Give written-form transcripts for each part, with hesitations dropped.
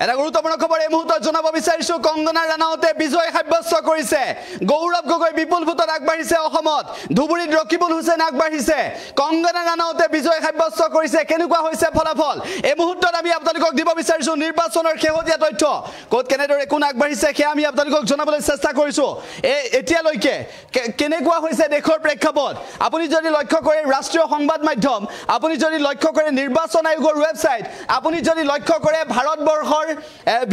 এটা গুৰুত্বপূৰ্ণ খবৰ এই মুহূৰ্তত জনাব বিচাৰিছো কংগনা ৰানাউতে বিজয় সাব্যস্ত কৰিছে গৌৰৱ গগৈ বিপুল ভোটত আগবাঢ়িছে অসমত ধুবুৰীত ৰকিবুল হুছেইন আগবাঢ়িছে কংগনা ৰানাউতে বিজয় সাব্যস্ত কৰিছে কেনেকুৱা হৈছে ফলাফল এই মুহূৰ্তত আমি আপোনালোকক দিব বিচাৰিছো নিৰ্বাচনৰ শেহতীয়া তথ্য ক'ত কেনেদৰে কোন আগবাঢ়িছে সেয়া আমি আপোনালোকক জনাবলৈ চেষ্টা কৰিছো এতিয়ালৈকে কেনেকুৱা হৈছে দেশৰ প্ৰেক্ষাপট আপুনি যদি লক্ষ্য কৰে ৰাষ্ট্ৰীয় সংবাদ মাধ্যম আপুনি যদি লক্ষ্য কৰে নিৰ্বাচন আয়োগৰ ৱেবছাইট আপুনি যদি লক্ষ্য কৰে ভাৰতবৰ্ষৰ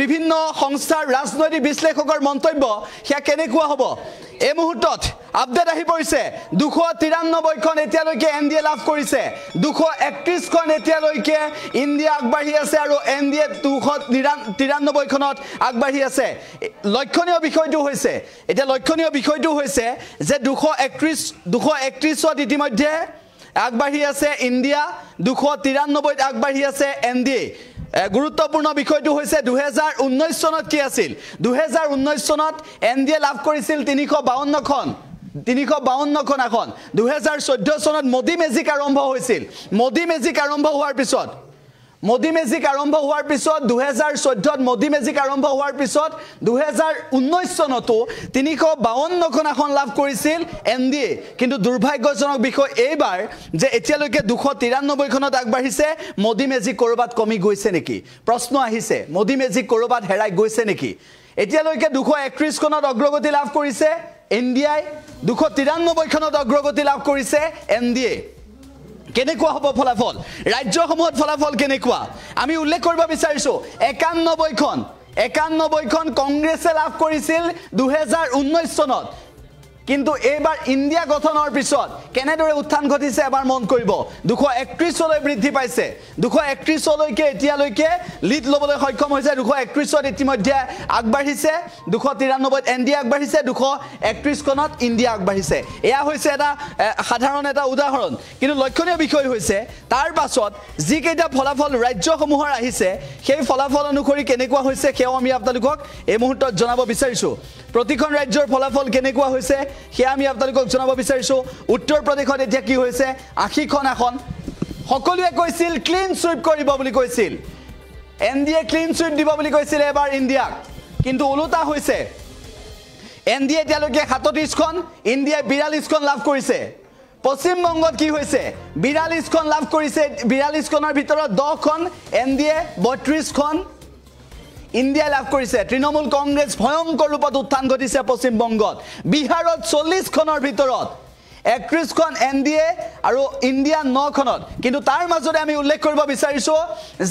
বিভিন্ন সংস্থাৰ ৰাজনৈতিক বিশ্লেষকৰ মন্তব্য সেয়া কেনেকুৱা হ'ব এই মুহূৰ্তত আপডেট আহি পৰিছে 293 খন এতিয়ালৈকে এনডিএ লাভ কৰিছে 231 খন এতিয়ালৈকে ইণ্ডিয়া আগবাঢ়ি আছে আৰু এনডিএ 293 খনত আগবাঢ়ি আছে লক্ষণীয় বিষয়টো হৈছে যে 231ত ইতিমধ্যে আগবাঢ়ি আছে ইণ্ডিয়া 293ত আগবাঢ়ি আছে এনডিএ গুৰুত্বপূৰ্ণ বিষয়টো হৈছে 2019 চনত কি আছিল 2019 চনত এনডিএ লাভ কৰিছিল 352 খন এখন 2014 চনত মোদী মেজিক আৰম্ভ হৈছিল মোদী মেজিক আৰম্ভ হোৱাৰ পিছত 2014ত মোদী মেজিক আৰম্ভ হোৱাৰ পিছত 2019 চনতো 352 খন এখন লাভ কৰিছিল এনডিএ কিন্তু দুৰ্ভাগ্যজনক বিষয় এইবাৰ যে এতিয়ালৈকে 293 খনত আগবাঢ়িছে মোদী মেজিক কৰবাত কমি গৈছে নেকি প্ৰশ্ন আহিছে মোদী মেজিক কৰবাত হেৰাই গৈছে নেকি এতিয়ালৈকে 231 খনত অগ্ৰগতি লাভ কৰিছে ইণ্ডিয়াই 293 খনত অগ্ৰগতি লাভ কৰিছে এনডিএ কেনেকুৱা হ'ব ফলাফল ৰাজ্যসমূহত ফলাফল কেনেকুৱা আমি উল্লেখ কৰিব বিচাৰিছো 91 খন কংগ্ৰেছে লাভ কৰিছিল 2019 চনত কিন্তু এইবাৰ ইণ্ডিয়া গঠনৰ পিছত কেনেদৰে উত্থান ঘটিছে এবাৰ মন কৰিব 231 লৈ বৃদ্ধি পাইছে 231 লৈকে এতিয়ালৈকে লিড লবলৈ সক্ষম হৈছে 231ত ইতিমধ্যে আগবাঢ়িছে 293ত এনডিএ আগবাঢ়িছে 231 খনত ইণ্ডিয়া আগবাঢ়িছে এয়া হৈছে এটা সাধাৰণ এটা উদাহৰণ কিন্তু লক্ষণীয় বিষয় হৈছে তাৰ পাছত যি কেইটা ফলাফল ৰাজ্যসমূহৰ আহিছে সেই ফলাফল অনুসৰি কেনেকুৱা হৈছে সেয়া আমি আপোনালোকক এই মুহূৰ্তত জনাব বিচাৰিছো প্ৰতিখন ৰাজ্যৰ ফলাফল কেনেকুৱা হৈছে সেয়া আমি আপোনালোকক জনাব বিচাৰিছো উত্তৰ প্ৰদেশত এতিয়া কি হৈছে 80 খন এখন সকলোৱে কৈছিল ক্লিন সুইপ কৰিব বুলি কৈছিল এনডিএ ক্লিন সুইপ দিব বুলি কৈছিল এবাৰ ইণ্ডিয়াক কিন্তু উলটা হৈছে এনডিএ এতিয়ালৈকে 37 খন ইণ্ডিয়াই 42 খন লাভ কৰিছে পশ্চিম বংগত কি হৈছে 42 খন লাভ কৰিছে 42 খনৰ ভিতৰত 10 খন এনডিএ 32 খন ইণ্ডিয়া লাভ কৰিছে তৃণমূল কংগ্ৰেছ ভয়ংকৰ ৰূপত উত্থান ঘটিছে পশ্চিম বংগত বিহাৰত 40 খনৰ ভিতৰত 31 খন এনডিএ আৰু ইণ্ডিয়া 9 খনত কিন্তু তাৰ মাজতে আমি উল্লেখ কৰিব বিচাৰিছো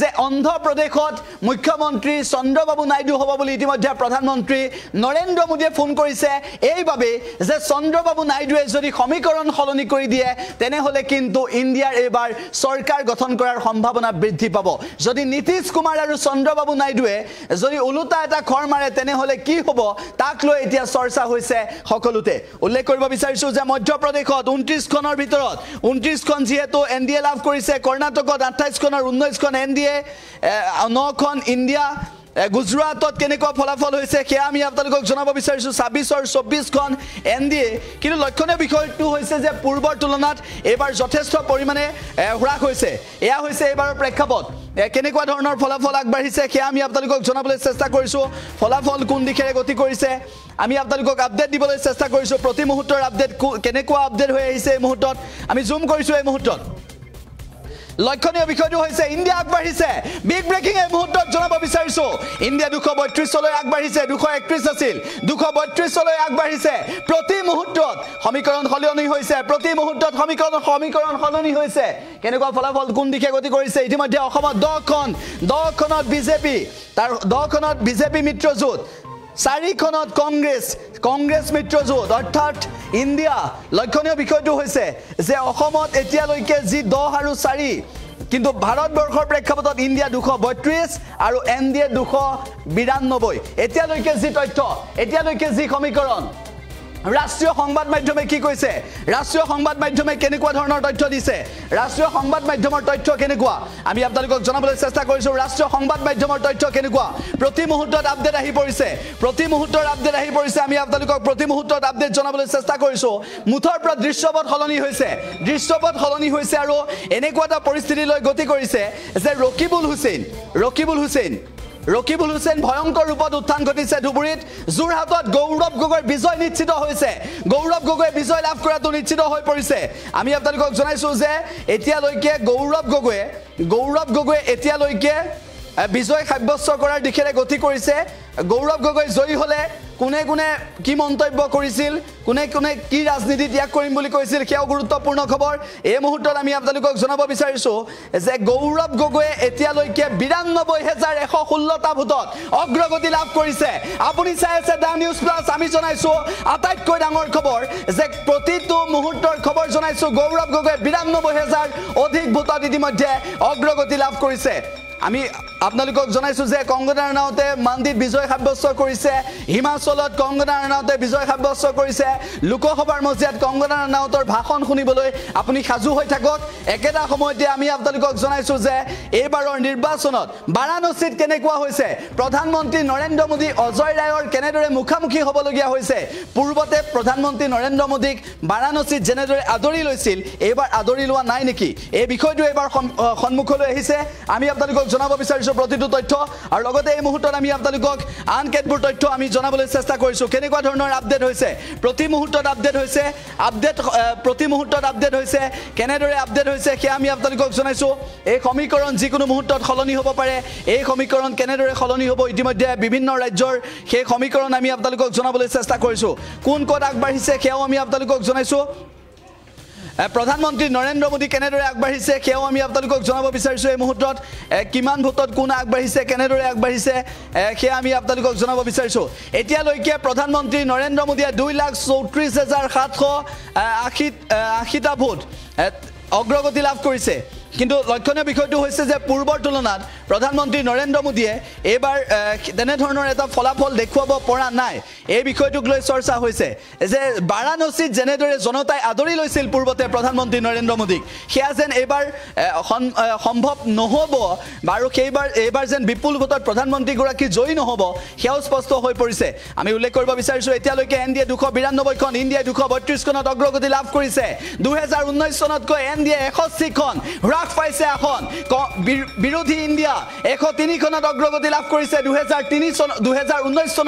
যে অন্ধ্ৰ প্ৰদেশত মুখ্যমন্ত্ৰী চন্দ্ৰবাবু নাইডু হ'ব বুলি ইতিমধ্যে প্ৰধানমন্ত্ৰী নৰেন্দ্ৰ মোদীয়ে ফোন কৰিছে এইভাবে যে চন্দ্ৰবাবু নাইডুৱে যদি সমীকৰণ সলনি কৰি দিয়ে তেনেহলে কিন্তু ইণ্ডিয়াৰ এবাৰ চৰকাৰ গঠন কৰাৰ সম্ভাৱনা বৃদ্ধি পাব যদি নীতিশ কুমাৰ আৰু চন্দ্ৰবাবু নাইডুৱে যদি উলুটা এটা খৰ মাৰে তেনেহলে কি হ'ব তাক লৈ এতিয়া চৰ্চা হৈছে সকলোতে উল্লেখ কৰিব বিচাৰিছো যে মধ্যপ্ৰদেশ 29 খনৰ ভিতৰত 29 খন যেহেতু এনডিএ লাভ কৰিছে কৰ্ণাটকত 28 খনৰ 19 খন এনডিএ 9 খন ইণ্ডিয়া গুজৰাটত কেনেকুৱা ফলাফল হৈছে সেয়া আমি আপোনালোকক জনাব বিচাৰিছো 26 আৰু 24 খন এনডিএ কিন্তু লক্ষণীয় বিষয়টো হৈছে যে পূৰ্বৰ তুলনাত এবাৰ যথেষ্ট পৰিমাণে হ্ৰাস হৈছে এয়া হৈছে এবাৰৰ প্ৰেক্ষাপট কেনেকুৱা ধৰণৰ ফলাফল আগবাঢ়িছে সেয়া আমি আপোনালোকক জনাবলৈ চেষ্টা কৰিছো ফলাফল কোন দিশেৰে গতি কৰিছে আমি আপোনালোকক আপডেট দিবলৈ চেষ্টা কৰিছো প্ৰতি মুহূৰ্তৰ আপডেট কেনেকুৱা আপডেট হৈ আহিছে এই মুহূৰ্তত আমি জুম কৰিছো এই মুহূৰ্তত লক্ষণীয় বিষয়টো হৈছে ইণ্ডিয়া আগবাঢ়িছে বিগ ব্ৰেকিং এই মুহূৰ্তত জনাব বিচাৰিছো ইণ্ডিয়া 232 লৈ আগবাঢ়িছে 231 আছিল 232 লৈ আগবাঢ়িছে প্ৰতি মুহূৰ্তত সমীকৰণ সলনি হৈছে প্ৰতি মুহূৰ্তত সমীকৰণ সলনি হৈছে কেনেকুৱা ফলাফল কোন দিশে গতি কৰিছে ইতিমধ্যে অসমত 10 খনত বিজেপি তাৰ 10 খনত বিজেপি মিত্ৰজোঁট 4 খনত কংগ্ৰেছ মিত্ৰজোঁট অৰ্থাৎ ইণ্ডিয়া লক্ষণীয় বিষয়টো হৈছে যে অসমত এতিয়ালৈকে যি 10 আৰু 4 কিন্তু ভাৰতবৰ্ষৰ প্ৰেক্ষাপটত ইণ্ডিয়া 232 আৰু এনডিএ 292 এতিয়ালৈকে যি তথ্য এতিয়ালৈকে যি সমীকৰণ ৰাষ্ট্ৰীয় সংবাদ মাধ্যমে কি কৈছে ৰাষ্ট্ৰীয় সংবাদ মাধ্যমে কেনেকুৱা ধৰণৰ তথ্য দিছে ৰাষ্ট্ৰীয় সংবাদ মাধ্যমৰ তথ্য কেনেকুৱা আমি আপোনালোকক জনাবলৈ চেষ্টা কৰিছো ৰাষ্ট্ৰীয় সংবাদ মাধ্যমৰ তথ্য কেনেকুৱা প্ৰতি মুহূৰ্তত আপডেট আহি পৰিছে আমি আপোনালোকক প্ৰতি মুহূৰ্তত আপডেট জনাবলৈ চেষ্টা কৰিছো মুঠৰ পৰা দৃশ্যপট সলনি হৈছে আৰু এনেকুৱা এটা পৰিস্থিতিলৈ গতি কৰিছে যে ৰকিবুল হুছেইন ৰকিবুল হুছেইন ভয়ংকৰ ৰূপত উত্থান ঘটিছে ধুবুৰীত যোৰহাটত গৌৰৱ গগৈৰ বিজয় নিশ্চিত হৈছে গৌৰৱ গগৈয়ে বিজয় লাভ কৰাটো নিশ্চিত হৈ পৰিছে আমি আপোনালোকক জনাইছো যে এতিয়ালৈকে গৌৰৱ গগৈয়ে এতিয়ালৈকে বিজয় সাব্যস্ত কৰাৰ দিশেৰে গতি কৰিছে গৌৰৱ গগৈ জয়ী হলে কোনে কোনে কি মন্তব্য কৰিছিল কোনে কোনে কি ৰাজনীতি ত্যাগ কৰিম বুলি কৈছিল সেয়াও গুৰুত্বপূৰ্ণ খবৰ এই মুহূৰ্তত আমি আপোনালোকক জনাব বিচাৰিছো যে গৌৰৱ গগৈয়ে এতিয়ালৈকে ৯২,১১৬টা ভোটত অগ্ৰগতি লাভ কৰিছে আপুনি চাই আছে দা নিউজ প্লাছ আমি জনাইছো আটাইতকৈ ডাঙৰ খবৰ যে প্ৰতিটো মুহূৰ্তৰ খবৰ জনাইছো গৌৰৱ গগৈয়ে ৯২,০০০ অধিক ভোটত ইতিমধ্যে অগ্ৰগতি লাভ কৰিছে আমি আপোনালোকক জনাইছো যে কংগনা ৰাণাউতে মান্দিত বিজয় সাব্যস্ত কৰিছে হিমাচলত কংগনা ৰাণাউতে বিজয় সাব্যস্ত কৰিছে লোকসভাৰ মজিয়াত কংগনা ৰাণাউতৰ ভাষণ শুনিবলৈ আপুনি সাজু হৈ থাকক একেটা সময়তে আমি আপোনালোকক জনাইছো যে এইবাৰৰ নিৰ্বাচনত বাৰাণসীত কেনেকুৱা হৈছে প্ৰধানমন্ত্ৰী নৰেন্দ্ৰ মোদী অজয় ৰায়ৰ কেনেদৰে মুখামুখি হ'বলগীয়া হৈছে পূৰ্বতে প্ৰধানমন্ত্ৰী নৰেন্দ্ৰ মোদীক বাৰাণসীত যেনেদৰে আদৰি লৈছিল এইবাৰ আদৰি লোৱা নাই নেকি এই বিষয়টো এইবাৰ সন্মুখলৈ আহিছে আমি আপোনালোকক জনাব বিচাৰিছো প্ৰতিটো তথ্য আৰু লগতে এই মুহূৰ্তত আমি আপোনালোকক আন কেতবোৰ তথ্য আমি জনাবলৈ চেষ্টা কৰিছো কেনেকুৱা ধৰণৰ আপডেট হৈছে প্ৰতি মুহূৰ্তত আপডেট হৈছে প্ৰতি মুহূৰ্তত আপডেট হৈছে কেনেদৰে আপডেট হৈছে সেয়া আমি আপোনালোকক জনাইছো এই সমীকৰণ যিকোনো মুহূৰ্তত সলনি হ'ব পাৰে এই সমীকৰণ কেনেদৰে সলনি হ'ব ইতিমধ্যে বিভিন্ন ৰাজ্যৰ সেই সমীকৰণ আমি আপোনালোকক জনাবলৈ চেষ্টা কৰিছো কোন ক'ত আগবাঢ়িছে সেয়াও আমি আপোনালোকক জনাইছো প্ৰধানমন্ত্ৰী নৰেন্দ্ৰ মোদী কেনেদৰে আগবাঢ়িছে সেয়াও আমি আপোনালোকক জনাব বিচাৰিছো এই মুহূৰ্তত কিমান ভোটত কোন আগবাঢ়িছে কেনেদৰে আগবাঢ়িছে সেয়া আমি আপোনালোকক জনাব বিচাৰিছো এতিয়ালৈকে প্ৰধানমন্ত্ৰী নৰেন্দ্ৰ মোদীয়ে 2,34,780টা ভোট অগ্ৰগতি লাভ কৰিছে কিন্তু লক্ষণীয় বিষয়টো হৈছে যে পূৰ্বৰ তুলনাত প্ৰধানমন্ত্ৰী নৰেন্দ্ৰ মোদীয়ে এইবাৰ তেনেধৰণৰ এটা ফলাফল দেখুৱাব পৰা নাই এই বিষয়টোক লৈ চৰ্চা হৈছে যে বাৰাণসীত যেনেদৰে জনতাই আদৰি লৈছিল পূৰ্বতে প্ৰধানমন্ত্ৰী নৰেন্দ্ৰ মোদীক সেয়া যেন এইবাৰ সম্ভৱ নহ'ব বাৰু এইবাৰ যেন বিপুল ভোটত প্ৰধানমন্ত্ৰীগৰাকী জয়ী নহ'ব সেয়াও স্পষ্ট হৈ পৰিছে আমি উল্লেখ কৰিব বিচাৰিছোঁ এতিয়ালৈকে এনডিএ 292খন ইণ্ডিয়াই 232খনত অগ্ৰগতি লাভ কৰিছে 2019 চনতকৈ এনডিএ 61খন হ্ৰাস পাইছে এখন বিৰোধী ইণ্ডিয়া 103খনত অগ্ৰগতি লাভ কৰিছে 2019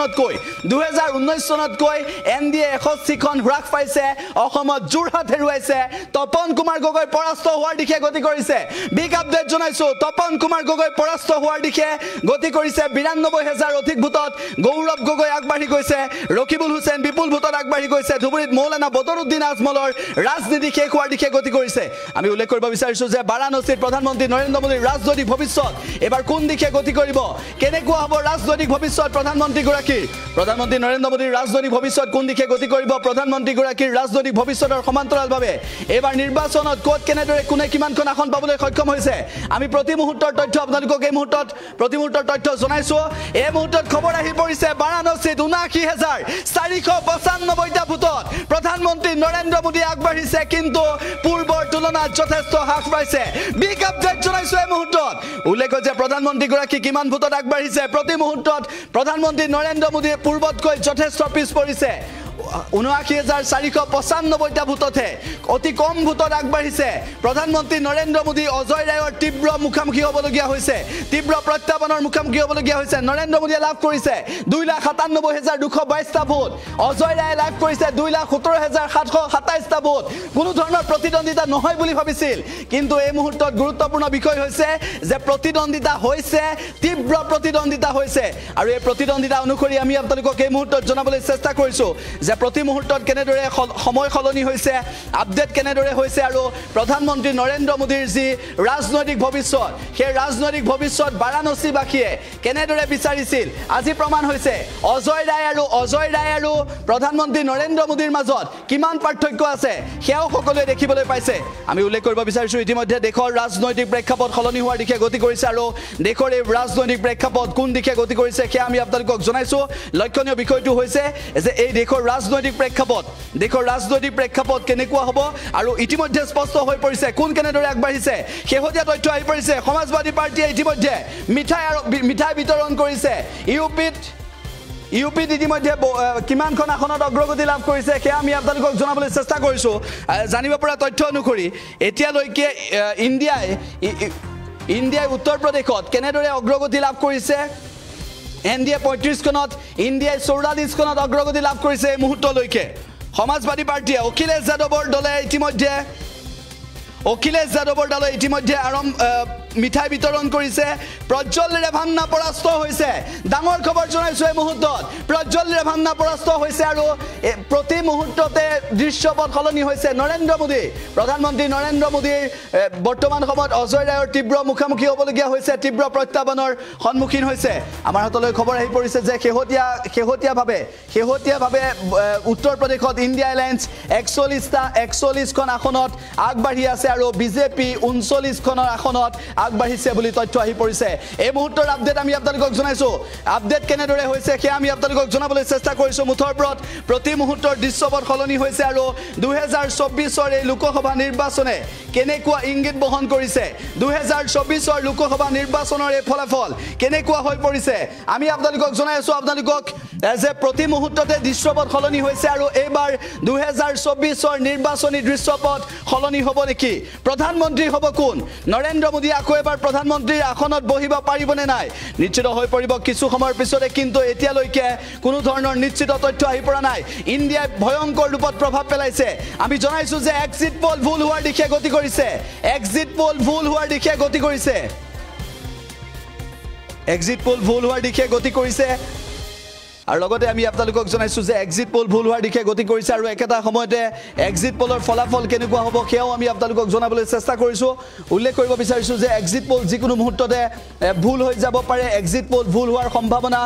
চনতকৈ এনডিএ 61খন হ্ৰাস পাইছে অসমত যোৰহাট হেৰুৱাইছে তপন কুমাৰ গগৈ পৰাস্ত হোৱাৰ দিশে গতি কৰিছে বিগ আপডেট জনাইছো তপন কুমাৰ গগৈ পৰাস্ত হোৱাৰ দিশে গতি কৰিছে ৯২,০০০ অধিক ভোটত গৌৰৱ গগৈ আগবাঢ়ি গৈছে ৰকিবুল হুছেইন বিপুল ভোটত আগবাঢ়ি গৈছে ধুবুৰীত মৌলানা বদৰুদ্দিন আজমলৰ ৰাজনীতি শেষ হোৱাৰ দিশে গতি কৰিছে আমি উল্লেখ কৰিব বিচাৰিছো যে বাৰাণসীত প্ৰধানমন্ত্ৰী নৰেন্দ্ৰ মোদীৰ ৰাজনৈতিক ভৱিষ্যত এবাৰ কোন দিশে গতি কৰিব কেনেকুৱা হ'ব ৰাজনৈতিক ভৱিষ্যত প্ৰধানমন্ত্ৰী নৰেন্দ্ৰ মোদীৰ ৰাজনৈতিক ভৱিষ্যত কোন দিশে গতি কৰিব প্ৰধানমন্ত্ৰীগৰাকীৰ ৰাজনৈতিক ভৱিষ্যতৰ সমান্তৰালভাৱে এইবাৰ নিৰ্বাচনত ক'ত কেনেদৰে কোনে কিমানখন আসন পাবলৈ সক্ষম হৈছে আমি প্ৰতি মুহূৰ্তৰ তথ্য আপোনালোকক এই মুহূৰ্তত প্ৰতি মুহূৰ্তৰ তথ্য জনাইছো এই মুহূৰ্তত খবৰ আহি পৰিছে বাৰাণসীত ৭৯,৪৯৫টা ভোটত প্ৰধানমন্ত্ৰী নৰেন্দ্ৰ মোদী আগবাঢ়িছে কিন্তু পূৰ্বৰ তুলনাত যথেষ্ট হ্ৰাস পাইছে বিগ আপডেট জনাইছো এই মুহূৰ্তত উল্লেখ যে প্ৰধানমন্ত্ৰীগৰাকী কিমান ভোটত আগবাঢ়িছে প্ৰতি মুহূৰ্তত প্ৰধানমন্ত্ৰী নৰেন্দ্ৰ মোদীয়ে পূৰ্বতকৈ যথেষ্ট পিছ পৰিছে ৭৯,৪৯৫টা ভোটতহে অতি কম ভোটত আগবাঢ়িছে প্ৰধানমন্ত্ৰী নৰেন্দ্ৰ মোদী অজয় ৰায়ৰ তীব্ৰ মুখামুখি হ'বলগীয়া হৈছে তীব্ৰ প্ৰত্যাহ্বানৰ মুখামুখি হ'বলগীয়া হৈছে নৰেন্দ্ৰ মোদীয়ে লাভ কৰিছে 2,৯৭,২২২টা ভোট অজয় ৰায়ে লাভ কৰিছে 2,১৭,৭২৭টা ভোট কোনো ধৰণৰ প্ৰতিদ্বন্দ্বিতা নহয় বুলি ভাবিছিল কিন্তু এই মুহূৰ্তত গুৰুত্বপূৰ্ণ বিষয় হৈছে যে প্ৰতিদ্বন্দ্বিতা হৈছে তীব্ৰ প্ৰতিদ্বন্দ্বিতা হৈছে আৰু এই প্ৰতিদ্বন্দ্বিতা অনুসৰি আমি আপোনালোকক এই মুহূৰ্তত জনাবলৈ চেষ্টা কৰিছো যে প্ৰতি মুহূৰ্তত কেনেদৰে সময় সলনি হৈছে আপডেট কেনেদৰে হৈছে আৰু প্ৰধানমন্ত্ৰী নৰেন্দ্ৰ মোদীৰ যি ৰাজনৈতিক ভৱিষ্যত সেই ৰাজনৈতিক ভৱিষ্যত বাৰাণসীবাসীয়ে কেনেদৰে বিচাৰিছিল আজি প্ৰমাণ হৈছে অজয় ৰায় আৰু প্ৰধানমন্ত্ৰী নৰেন্দ্ৰ মোদীৰ মাজত কিমান পাৰ্থক্য আছে সেয়াও সকলোৱে দেখিবলৈ পাইছে আমি উল্লেখ কৰিব বিচাৰিছো ইতিমধ্যে দেশৰ ৰাজনৈতিক প্ৰেক্ষাপট সলনি হোৱাৰ দিশে গতি কৰিছে আৰু দেশৰ এই ৰাজনৈতিক প্ৰেক্ষাপট কোন দিশে গতি কৰিছে সেয়া আমি আপোনালোকক জনাইছো লক্ষণীয় বিষয়টো হৈছে যে এই দেশৰ ৰাজনৈতিক প্ৰেক্ষাপট কেনেকুৱা হ'ব আৰু ইতিমধ্যে স্পষ্ট হৈ পৰিছে কোন কেনেদৰে আগবাঢ়িছে শেহতীয়া তথ্য আহি পৰিছে সমাজবাদী পাৰ্টিয়ে ইতিমধ্যে মিঠাই বিতৰণ কৰিছে ইউপিত ইতিমধ্যে কিমানখন আসনত অগ্ৰগতি লাভ কৰিছে সেয়া আমি আপোনালোকক জনাবলৈ চেষ্টা কৰিছো জানিব পৰা তথ্য অনুসৰি এতিয়ালৈকে ইণ্ডিয়াই উত্তৰ প্ৰদেশত কেনেদৰে অগ্ৰগতি লাভ কৰিছে এনডিএ 35খনত ইণ্ডিয়াই 44খনত অগ্ৰগতি লাভ কৰিছে এই মুহূৰ্তলৈকে সমাজবাদী পাৰ্টিয়ে অখিলেশ যাদৱৰ দলে ইতিমধ্যে মিঠাই বিতৰণ কৰিছে প্ৰজ্বল ৰেভান্না পৰাস্ত হৈছে ডাঙৰ খবৰ জনাইছো এই মুহূৰ্তত প্ৰজ্বল ৰেভান্না পৰাস্ত হৈছে আৰু প্ৰতি মুহূৰ্ততে দৃশ্যপট সলনি হৈছে নৰেন্দ্ৰ মোদী প্ৰধানমন্ত্ৰী নৰেন্দ্ৰ মোদীৰ বৰ্তমান সময়ত অজয় ৰায়ৰ তীব্ৰ মুখামুখি হ'বলগীয়া হৈছে তীব্ৰ প্ৰত্যাহ্বানৰ সন্মুখীন হৈছে আমাৰ হাতলৈ খবৰ আহি পৰিছে যে শেহতীয়াভাৱে উত্তৰ প্ৰদেশত ইণ্ডিয়া এলায়েন্স 41খন আসনত আগবাঢ়ি আছে আৰু বিজেপি 39খনৰ আসনত আগবাঢ়িছে বুলি তথ্য আহি পৰিছে এই মুহূৰ্তৰ আপডেট আমি আপোনালোকক জনাইছো আপডেট কেনেদৰে হৈছে সেয়া আমি আপোনালোকক জনাবলৈ চেষ্টা কৰিছো মুঠৰ ওপৰত প্ৰতি মুহূৰ্তৰ দৃশ্যপট সলনি হৈছে আৰু 2024ৰ এই লোকসভা নিৰ্বাচনে কেনেকুৱা ইংগিত বহন কৰিছে 2024ৰ লোকসভা নিৰ্বাচনৰ এই ফলাফল কেনেকুৱা হৈ পৰিছে আমি আপোনালোকক জনাই আছো আপোনালোকক যে প্ৰতি মুহূৰ্ততে দৃশ্যপট সলনি হৈছে আৰু এইবাৰ 2024ৰ নিৰ্বাচনী দৃশ্যপট সলনি হ'ব নেকি প্ৰধানমন্ত্ৰী হ'ব কোন নৰেন্দ্ৰ মোদী আকৌ এবাৰ প্ৰধানমন্ত্ৰীৰ আসনত বহিব পাৰিবনে নাই নিশ্চিত হৈ পৰিব কিছু সময়ৰ পিছতে কিন্তু এতিয়ালৈকে কোনো ধৰণৰ নিশ্চিত তথ্য আহি পৰা নাই ইণ্ডিয়াই ভয়ংকৰ ৰূপত প্ৰভাৱ পেলাইছে আমি জনাইছো যে এক্সিট পোল ভুল হোৱাৰ দিশে গতি কৰিছে আৰু লগতে আমি আপোনালোকক জনাইছো যে এক্সিট পোল ভুল হোৱাৰ দিশে গতি কৰিছে আৰু একেটা সময়তে এক্সিট পোলৰ ফলাফল কেনেকুৱা হ'ব সেয়াও আমি আপোনালোকক জনাবলৈ চেষ্টা কৰিছো উল্লেখ কৰিব বিচাৰিছো যে এক্সিট পোল যিকোনো মুহূৰ্ততে ভুল হৈ যাব পাৰে এক্সিট পোল ভুল হোৱাৰ সম্ভাৱনা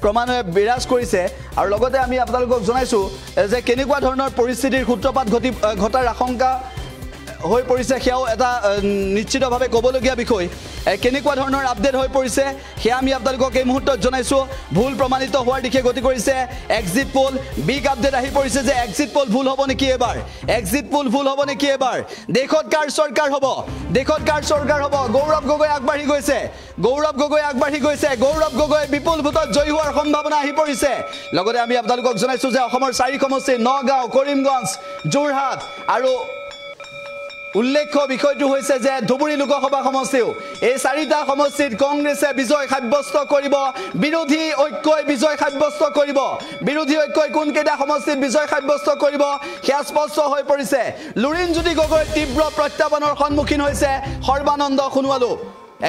ক্ৰমান্বয়ে বিৰাজ কৰিছে আৰু লগতে আমি আপোনালোকক জনাইছো যে কেনেকুৱা ধৰণৰ পৰিস্থিতিৰ সূত্ৰপাত ঘটাৰ আশংকা হৈ পৰিছে সেয়াও এটা নিশ্চিতভাৱে ক'বলগীয়া বিষয় কেনেকুৱা ধৰণৰ আপডেট হৈ পৰিছে সেয়া আমি আপোনালোকক এই মুহূৰ্তত জনাইছো ভুল প্ৰমাণিত হোৱাৰ দিশে গতি কৰিছে এক্সিট পোল বিগ আপডেট আহি পৰিছে যে এক্সিট পোল ভুল হ'ব নেকি এবাৰ দেশত কাৰ চৰকাৰ হ'ব গৌৰৱ গগৈ আগবাঢ়ি গৈছে গৌৰৱ গগৈ বিপুল ভোটত জয়ী হোৱাৰ সম্ভাৱনা আহি পৰিছে লগতে আমি আপোনালোকক জনাইছো যে অসমৰ 4 সমষ্টি নগাঁও কৰিমগঞ্জ যোৰহাট আৰু উল্লেখ্য বিষয়টো হৈছে যে ধুবুৰী লোকসভা সমষ্টিও এই 4টা সমষ্টিত কংগ্ৰেছে বিজয় সাব্যস্ত কৰিব বিৰোধী ঐক্যই বিজয় সাব্যস্ত কৰিব বিৰোধী ঐক্যই কোন কেইটা সমষ্টিত বিজয় সাব্যস্ত কৰিব সেয়া স্পষ্ট হৈ পৰিছে লুৰিণজ্যোতি গগৈৰ তীব্ৰ প্ৰত্যাহ্বানৰ সন্মুখীন হৈছে সৰ্বানন্দ সোণোৱালো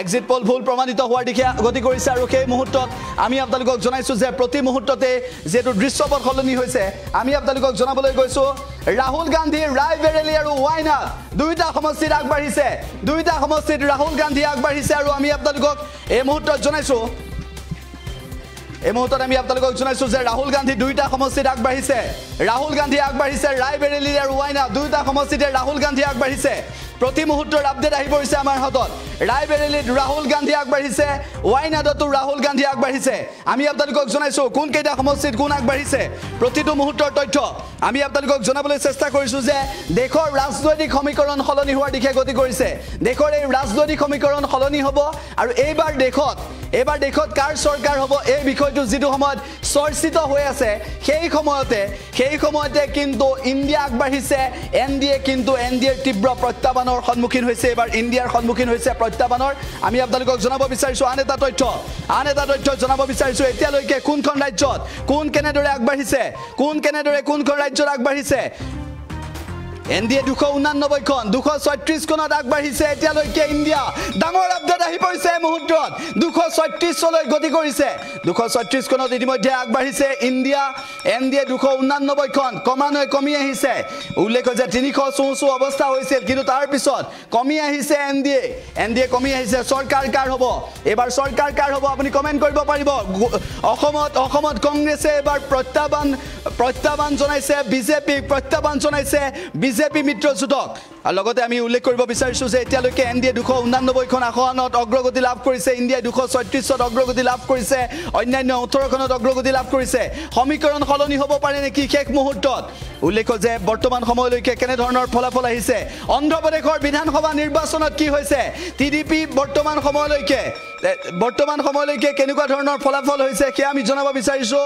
এক্সিট পোল ভুল প্ৰমাণিত হোৱাৰ দিশে গতি কৰিছে আৰু সেই মুহূৰ্তত আমি আপোনালোকক জনাইছো যে প্ৰতি মুহূৰ্ততে যেটো দৃশ্যপট সলনি হৈছে আমি আপোনালোকক জনাবলৈ গৈছো ৰাহুল গান্ধী ৰায়বেৰেলী আৰু ৱাইনাড দুইটা সমষ্টিত আগবাঢ়িছে ৰাহুল গান্ধী আগবাঢ়িছে আৰু আমি আপোনালোকক এই মুহূৰ্তত জনাইছো যে ৰাহুল গান্ধী দুইটা সমষ্টিত আগবাঢ়িছে ৰায়বেৰেলী আৰু ৱাইনাড দুইটা সমষ্টিতে ৰাহুল গান্ধী আগবাঢ়িছে প্ৰতি মুহূৰ্তৰ আপডেট আহি পৰিছে আমাৰ হাতত ৰায়বেৰেলীত ৰাহুল গান্ধী আগবাঢ়িছে ৱাইনাডতো ৰাহুল গান্ধী আগবাঢ়িছে আমি আপোনালোকক জনাইছো কোন কেইটা সমষ্টিত কোন আগবাঢ়িছে প্ৰতিটো মুহূৰ্তৰ তথ্য আমি আপোনালোকক জনাবলৈ চেষ্টা কৰিছো যে দেশৰ ৰাজনৈতিক সমীকৰণ সলনি হোৱাৰ দিশে গতি কৰিছে দেশৰ এই ৰাজনৈতিক সমীকৰণ সলনি হ'ব আৰু এইবাৰ দেশত কাৰ চৰকাৰ হ'ব এই বিষয়টো যিটো সময়ত চৰ্চিত হৈ আছে সেই সময়তে কিন্তু ইণ্ডিয়া আগবাঢ়িছে এনডিএৰ তীব্ৰ প্ৰত্যাহ্বানৰ সন্মুখীন হৈছে এবাৰ ইণ্ডিয়াৰ সন্মুখীন হৈছে প্ৰত্যাহ্বানৰ আমি আপোনালোকক জনাব বিচাৰিছো আন এটা তথ্য জনাব বিচাৰিছো এতিয়ালৈকে কোনখন ৰাজ্যত কোন কেনেদৰে আগবাঢ়িছে কোনখন ৰাজ্যত আগবাঢ়িছে এনডিএ 289খন 236খনত আগবাঢ়িছে এতিয়ালৈকে ইণ্ডিয়া ডাঙৰ আপডেট আহি পৰিছে মুহূৰ্তত 236লৈ গতি কৰিছে 236খনত ইতিমধ্যে আগবাঢ়িছে ইণ্ডিয়া এনডিএ 289খন ক্ৰমান্বয়ে কমি আহিছে উল্লেখ্য যে 300 অৱস্থা হৈছিল কিন্তু তাৰ পিছত কমি আহিছে এনডিএ কমি আহিছে চৰকাৰ কাৰ হ'ব এবাৰ চৰকাৰ কাৰ হ'ব আপুনি কমেন্ট কৰিব পাৰিব অসমত কংগ্ৰেছে এবাৰ প্ৰত্যাহ্বান জনাইছে বিজেপি মিত্ৰজোঁটক আৰু লগতে আমি উল্লেখ কৰিব বিচাৰিছো যে এতিয়ালৈকে এনডিএ 289খন আসনত অগ্ৰগতি লাভ কৰিছে ইণ্ডিয়াই 236ত অগ্ৰগতি লাভ কৰিছে অন্যান্য 18খনত অগ্ৰগতি লাভ কৰিছে সমীকৰণ সলনি হ'ব পাৰে নেকি শেষ মুহূৰ্তত উল্লেখ্য যে বৰ্তমান সময়লৈকে কেনে ধৰণৰ ফলাফল আহিছে অন্ধ্ৰপ্ৰদেশৰ বিধানসভা নিৰ্বাচনত কি হৈছে টিডিপি বৰ্তমান সময়লৈকে কেনেকুৱা ধৰণৰ ফলাফল হৈছে সেয়া আমি জনাব বিচাৰিছো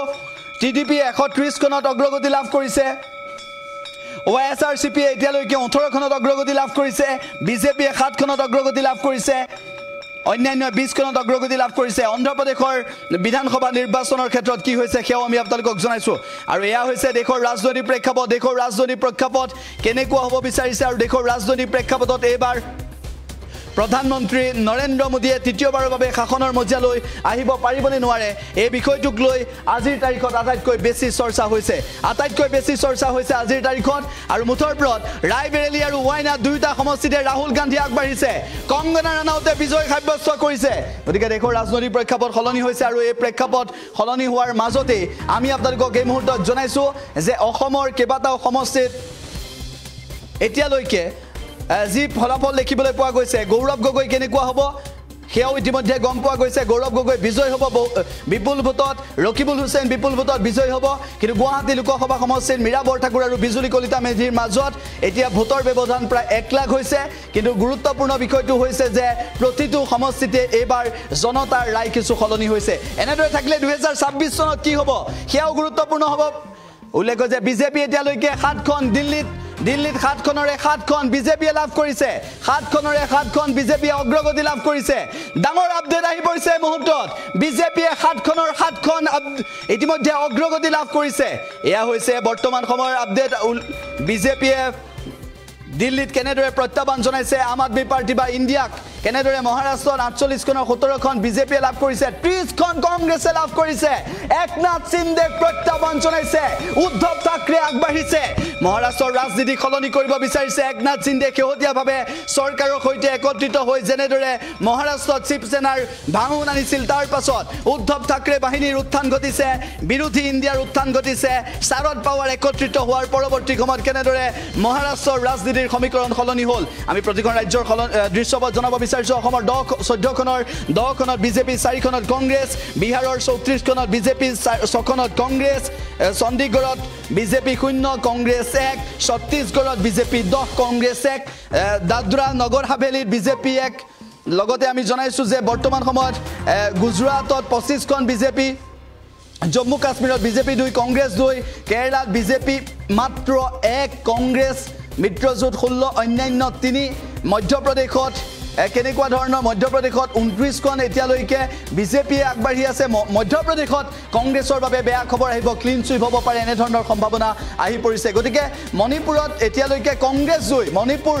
টিডিপি 130খনত অগ্ৰগতি লাভ কৰিছে OSRCP এতিয়ালৈকে 18খনত অগ্ৰগতি লাভ কৰিছে বিজেপিয়ে 7খনত অগ্ৰগতি লাভ কৰিছে অন্যান্য 20খনত অগ্ৰগতি লাভ কৰিছে অন্ধ্ৰপ্ৰদেশৰ বিধানসভা নিৰ্বাচনৰ ক্ষেত্ৰত কি হৈছে সেও আমি আপোনালোকক জনাইছো আৰু এয়া হৈছে দেশৰ ৰাজনৈতিক প্ৰেক্ষাপট কেনেকুৱা হ'ব বিচাৰিছে আৰু দেশৰ ৰাজনৈতিক প্ৰেক্ষাপটত এইবাৰ প্ৰধানমন্ত্ৰী নৰেন্দ্ৰ মোদীয়ে তৃতীয়বাৰৰ বাবে শাসনৰ মজিয়ালৈ আহিব পাৰিবনে নোৱাৰে এই বিষয়টোক লৈ আজিৰ তাৰিখত আটাইতকৈ বেছি চৰ্চা হৈছে আজিৰ তাৰিখত আৰু মুঠৰ ওপৰত ৰায়বেৰেলী আৰু ৱাইনাড দুয়োটা সমষ্টিতে ৰাহুল গান্ধী আগবাঢ়িছে কংগনা ৰানাউতে বিজয় সাব্যস্ত কৰিছে গতিকে দেশৰ ৰাজনৈতিক প্ৰেক্ষাপট সলনি হৈছে আৰু এই প্ৰেক্ষাপট সলনি হোৱাৰ মাজতে আমি আপোনালোকক এই মুহূৰ্তত জনাইছো যে অসমৰ কেইবাটাও সমষ্টিত এতিয়ালৈকে যি ফলাফল দেখিবলৈ পোৱা গৈছে গৌৰৱ গগৈ কেনেকুৱা হ'ব সেয়াও ইতিমধ্যে গম পোৱা গৈছে গৌৰৱ গগৈ বিজয় হ'ব বিপুল ভোটত ৰকিবুল হুছেইন বিপুল ভোটত বিজয় হ'ব কিন্তু গুৱাহাটী লোকসভা সমষ্টিৰ মীৰা বৰঠাকুৰ আৰু বিজুলী কলিতা মেধিৰ মাজত এতিয়া ভোটৰ ব্যৱধান প্ৰায় 1 লাখ হৈছে কিন্তু গুৰুত্বপূৰ্ণ বিষয়টো হৈছে যে প্ৰতিটো সমষ্টিতে এইবাৰ জনতাৰ ৰায় কিছু সলনি হৈছে এনেদৰে থাকিলে 2026 চনত কি হ'ব সেয়াও গুৰুত্বপূৰ্ণ হ'ব উল্লেখ যে বিজেপি এতিয়ালৈকে 7খন দিল্লীত 7খনৰে 7খন বিজেপিয়ে লাভ কৰিছে 7খনৰে 7খন বিজেপিয়ে অগ্ৰগতি লাভ কৰিছে ডাঙৰ আপডেট আহি পৰিছে মুহূৰ্তত বিজেপিয়ে 7খনৰ 7খন ইতিমধ্যে অগ্ৰগতি লাভ কৰিছে এয়া হৈছে বৰ্তমান সময়ৰ আপডেট বিজেপিয়ে দিল্লীত কেনেদৰে প্ৰত্যাহ্বান জনাইছে আম আদমি পাৰ্টি বা ইণ্ডিয়াক কেনেদৰে মহাৰাষ্ট্ৰত 48খনৰ 17খন বিজেপিয়ে লাভ কৰিছে 30খন কংগ্ৰেছে লাভ কৰিছে একনাথ সিন্ধে প্ৰত্যাহ্বান জনাইছে উদ্ধৱ ঠাকৰে আগবাঢ়িছে মহাৰাষ্ট্ৰৰ ৰাজনীতি সলনি কৰিব বিচাৰিছে একনাথ সিন্ধে শেহতীয়াভাৱে চৰকাৰৰ সৈতে একত্ৰিত হৈ যেনেদৰে মহাৰাষ্ট্ৰত শিৱসেনাৰ ভাঙন আনিছিল তাৰ পাছত উদ্ধৱ ঠাকৰে বাহিনীৰ উত্থান ঘটিছে বিৰোধী ইণ্ডিয়াৰ উত্থান ঘটিছে শাৰদ পাৱাৰ একত্ৰিত হোৱাৰ পৰৱৰ্তী সময়ত কেনেদৰে মহাৰাষ্ট্ৰৰ ৰাজনীতিৰ সমীকৰণ সলনি হ'ল আমি প্ৰতিখন ৰাজ্যৰ দৃশ্যপট জনাব বিচাৰিছো অসমৰ 14খনত বিজেপি 4খনত কংগ্ৰেছ বিহাৰৰ 34খনত বিজেপি 6খনত কংগ্ৰেছ চণ্ডীগড়ত বিজেপি 0 কংগ্ৰেছ 1 ছত্তীশগড়ত বিজেপি 10 কংগ্ৰেছ 1 দাদৰা নগৰ হাভেলীত বিজেপি 1 লগতে আমি জনাইছো যে বৰ্তমান সময়ত গুজৰাটত 25খন বিজেপি জম্মু কাশ্মীৰত বিজেপি 2 কংগ্ৰেছ 2 কেৰালাত বিজেপি মাত্ৰ 1 কংগ্ৰেছ মিত্ৰজোঁট 16 অন্যান্য 3 মধ্যপ্ৰদেশত কেনেকুৱা ধৰণৰ মধ্যপ্ৰদেশত 29খন এতিয়ালৈকে বিজেপিয়ে আগবাঢ়ি আছে মধ্যপ্ৰদেশত কংগ্ৰেছৰ বাবে বেয়া খবৰ আহিব ক্লিন সুইপ হ'ব পাৰে এনে ধৰণৰ সম্ভাৱনা আহি পৰিছে গতিকে মণিপুৰত এতিয়ালৈকে কংগ্ৰেছ জয় মণিপুৰ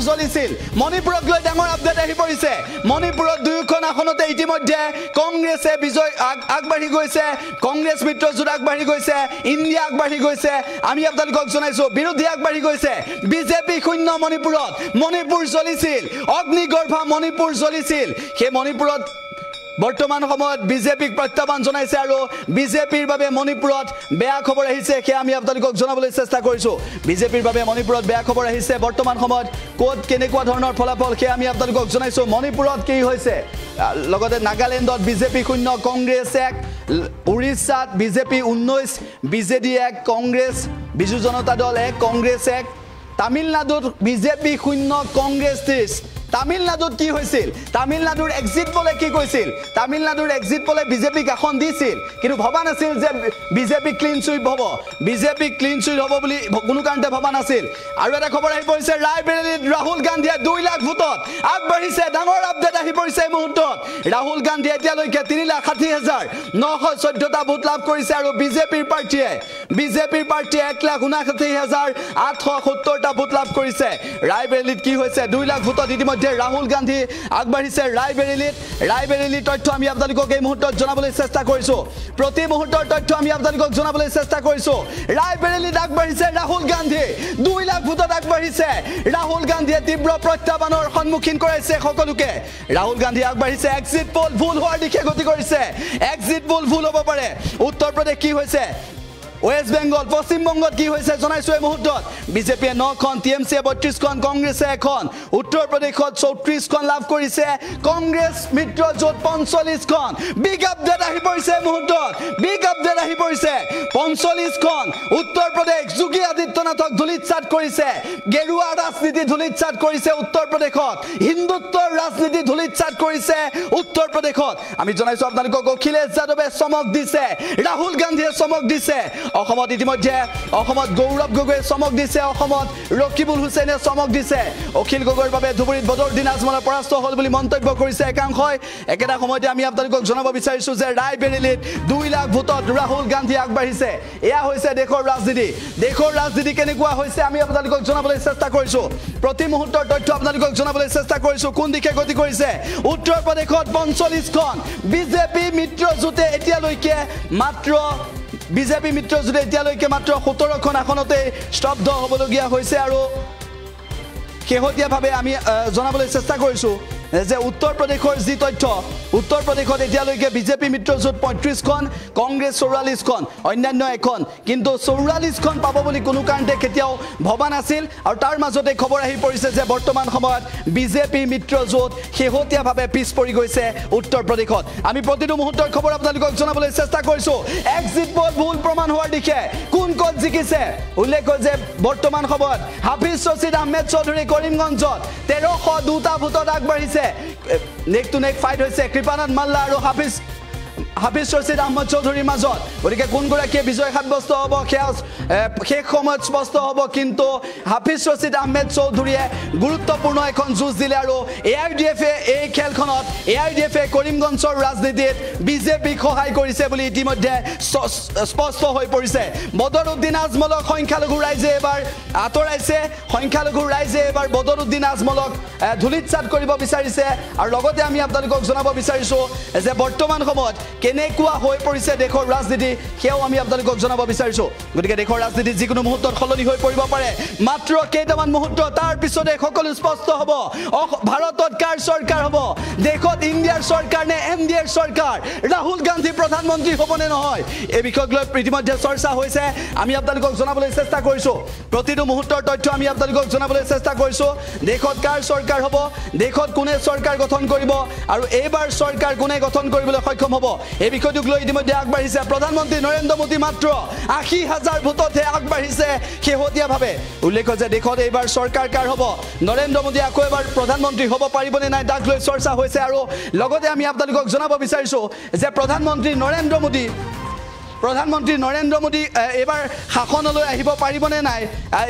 জ্বলিছিল মণিপুৰক লৈ ডাঙৰ আপডেট আহি পৰিছে মণিপুৰত দুয়োখন আসনতে ইতিমধ্যে কংগ্ৰেছে বিজয় আগবাঢ়ি গৈছে কংগ্ৰেছ মিত্ৰজোঁট আগবাঢ়ি গৈছে ইণ্ডিয়া আগবাঢ়ি গৈছে আমি আপোনালোকক জনাইছো বিৰোধী আগবাঢ়ি গৈছে বিজেপি 0 মণিপুৰ জ্বলিছিল অগ্নিগৰ্ভা মণিপুৰ জ্বলিছিল সেই মণিপুৰত বৰ্তমান সময়ত বিজেপিক প্ৰত্যাহ্বান জনাইছে আৰু বিজেপিৰ বাবে মণিপুৰত বেয়া খবৰ আহিছে সেয়া আমি আপোনালোকক জনাবলৈ চেষ্টা কৰিছো বিজেপিৰ বাবে মণিপুৰত বেয়া খবৰ আহিছে বৰ্তমান সময়ত কোত কেনেকুৱা ধৰণৰ ফলাফল সেয়া আমি আপোনালোকক জনাইছো মণিপুৰত কি হৈছে লগতে নাগালেণ্ডত বিজেপি 0 কংগ্ৰেছ 1 উৰিষ্যাত বিজেপি 19 বিজেডি 1 কংগ্ৰেছ বিজু জনতা দল 1 কংগ্ৰেছ 1 তামিলনাডুত বিজেপি 0 কংগ্ৰেছ 30 তামিলনাডুত কি হৈছিল তামিলনাডুৰ এক্সিট পোলে কি কৈছিল তামিলনাডুৰ এক্সিট পোলে বিজেপিক এখন দিছিল কিন্তু ভবা নাছিল যে বিজেপি ক্লিন সুইপ হ'ব বুলি কোনো কাৰণতে ভবা নাছিল আৰু এটা খবৰ আহি পৰিছে ৰায়বেৰেলীত ৰাহুল গান্ধীয়ে 2 লাখ ভোটত আগবাঢ়িছে ডাঙৰ আপডেট আহি পৰিছে এই মুহূৰ্তত ৰাহুল গান্ধীয়ে এতিয়ালৈকে 3,60,914টা ভোট লাভ কৰিছে আৰু বিজেপিৰ পাৰ্টিয়ে 1,59,870টা ভোট লাভ কৰিছে ৰায়বেৰেলীত কি হৈছে 2 লাখ ভোটত ইতিমধ্যে ৰাহুল গান্ধী আগবাঢ়িছে ৰায়বেৰেলী তথ্য আমি আপোনালোকক এই মুহূৰ্তত জনাবলৈ চেষ্টা কৰিছো প্ৰতি মুহূৰ্তৰ তথ্য আমি আপোনালোকক জনাবলৈ চেষ্টা কৰিছো ৰায়বেৰেলীত আগবাঢ়িছে ৰাহুল গান্ধী 2 লাখ ভোটত আগবাঢ়িছে ৰাহুল গান্ধীয়ে তীব্ৰ প্ৰত্যাহ্বানৰ সন্মুখীন কৰাইছে সকলোকে ৰাহুল গান্ধী আগবাঢ়িছে এক্সিট পোল ভুল হোৱাৰ দিশে গতি কৰিছে এক্সিট পোল ভুল হ'ব পাৰে উত্তৰ প্ৰদেশ কি হৈছে ওয়েস্ট বেঙ্গল পশ্চিম বঙ্গত কি হৈছে জনাইছো এই মুহূৰ্তত বিজেপিয়ে 9খন টিএমসিয়ে 32খন কংগ্ৰেছে 1খন উত্তৰ প্ৰদেশত 34খন লাভ কৰিছে কংগ্ৰেছ মিত্ৰজোঁট 45খন বিগ আপডেট আহি পৰিছে মুহূৰ্তত 45খন উত্তৰ প্ৰদেশ যোগী আদিত্যনাথক ধুলিতচাট কৰিছে গেৰুৱা ৰাজনীতি ধুলিতচাট কৰিছে উত্তৰ প্ৰদেশত হিন্দুত্বৰ ৰাজনীতি ধুলিতচাট কৰিছে উত্তৰ প্ৰদেশত আমি জনাইছো আপোনালোকক অখিলেশ যাদৱে চমক দিছে ৰাহুল গান্ধীয়ে চমক দিছে অসমত ইতিমধ্যে অসমত গৌৰৱ গগৈয়ে চমক দিছে অসমত ৰকিবুল হুছেইনে চমক দিছে অখিল গগৈৰ বাবে ধুবুৰীত বদৰুদ্দিন আজমল পৰাস্ত হ'ল বুলি মন্তব্য কৰিছে একাংশই একেটা সময়তে আমি আপোনালোকক জনাব বিচাৰিছো যে ৰায়বেৰেলীত 2 লাখ ভোটত ৰাহুল গান্ধী আগবাঢ়িছে এয়া হৈছে দেশৰ ৰাজনীতি কেনেকুৱা হৈছে আমি আপোনালোকক জনাবলৈ চেষ্টা কৰিছো প্ৰতি মুহূৰ্তৰ তথ্য আপোনালোকক জনাবলৈ চেষ্টা কৰিছো কোন দিশে গতি কৰিছে উত্তৰ প্ৰদেশত 45খন বিজেপি মিত্ৰজোঁটে এতিয়ালৈকে মাত্ৰ 17খন আসনতে স্তব্ধ হ'বলগীয়া হৈছে আৰু শেহতীয়াভাৱে আমি জনাবলৈ চেষ্টা কৰিছো যে উত্তৰ প্ৰদেশৰ যি তথ্য উত্তৰ প্ৰদেশত এতিয়ালৈকে বিজেপি মিত্ৰজোঁট 35খন কংগ্ৰেছ 44খন অন্যান্য এখন কিন্তু 44খন পাব বুলি কোনো কাৰণতে কেতিয়াও ভবা নাছিল আৰু তাৰ মাজতে খবৰ আহি পৰিছে যে বৰ্তমান সময়ত বিজেপি মিত্ৰজোঁট শেহতীয়াভাৱে পিছ পৰি গৈছে উত্তৰ প্ৰদেশত আমি প্ৰতিটো মুহূৰ্তৰ খবৰ আপোনালোকক জনাবলৈ চেষ্টা কৰিছো এক্সিট পোল ভুল প্ৰমাণ হোৱাৰ দিশে কোন ক'ত জিকিছে উল্লেখ যে বৰ্তমান সময়ত হাফিজ ৰছিদ আহমেদ চৌধুৰী কৰিমগঞ্জত 1302টা ভোটত আগবাঢ়িছে নেক টু নেক ফাইট হৈছে কৃপানাথ মাল্লা আৰু হাফিজ ৰছিদ আহমেদ চৌধুৰীৰ মাজত গতিকে কোনগৰাকীয়ে বিজয় সাব্যস্ত হ'ব শেষ সময়ত স্পষ্ট হ'ব কিন্তু হাফিজ ৰছিদ আহমেদ চৌধুৰীয়ে গুৰুত্বপূৰ্ণ এখন যুঁজ দিলে আৰু AIDF-এ এই খেলখনত AIDF-এ কৰিমগঞ্জৰ ৰাজনীতিত বিজেপিক সহায় কৰিছে বুলি ইতিমধ্যে স্পষ্ট হৈ পৰিছে বদৰুদ্দিন আজমলক সংখ্যালঘু ৰাইজে এবাৰ আঁতৰাইছে সংখ্যালঘু ৰাইজে এবাৰ বদৰুদ্দিন আজমলক ধুলিতচাত কৰিব বিচাৰিছে আৰু লগতে আমি আপোনালোকক জনাব বিচাৰিছো যে বৰ্তমান সময়ত কেনেকুৱা হৈ পৰিছে দেশৰ ৰাজনীতি সেয়াও আমি আপোনালোকক জনাব বিচাৰিছো গতিকে দেশৰ ৰাজনীতি যিকোনো মুহূৰ্তত সলনি হৈ পৰিব পাৰে মাত্ৰ কেইটামান মুহূৰ্ত তাৰ পিছতে সকলো স্পষ্ট হ'ব ভাৰতত কাৰ চৰকাৰ হ'ব দেশত ইণ্ডিয়াৰ চৰকাৰ নে MDR চৰকাৰ ৰাহুল গান্ধী প্ৰধানমন্ত্ৰী হ'বনে নহয় এই বিষয়ক লৈ ইতিমধ্যে চৰ্চা হৈছে আমি আপোনালোকক জনাবলৈ চেষ্টা কৰিছো প্ৰতিটো মুহূৰ্তৰ তথ্য আমি আপোনালোকক জনাবলৈ চেষ্টা কৰিছো দেশত কাৰ চৰকাৰ হ'ব দেশত কোনে চৰকাৰ গঠন কৰিব আৰু এইবাৰ চৰকাৰ কোনে গঠন কৰিবলৈ সক্ষম হ'ব এই বিষয়টোক লৈ ইতিমধ্যে আগবাঢ়িছে প্ৰধানমন্ত্ৰী নৰেন্দ্ৰ মোদী মাত্ৰ 80,000 ভোটতহে আগবাঢ়িছে শেহতীয়াভাৱে উল্লেখ যে দেশত এইবাৰ চৰকাৰ কাৰ হ'ব নৰেন্দ্ৰ মোদী আকৌ এবাৰ প্ৰধানমন্ত্ৰী হ'ব পাৰিবনে নাই তাক লৈ চৰ্চা হৈছে আৰু লগতে আমি আপোনালোকক জনাব বিচাৰিছো যে প্ৰধানমন্ত্ৰী নৰেন্দ্ৰ মোদী এবাৰ শাসনলৈ আহিব পাৰিবনে নাই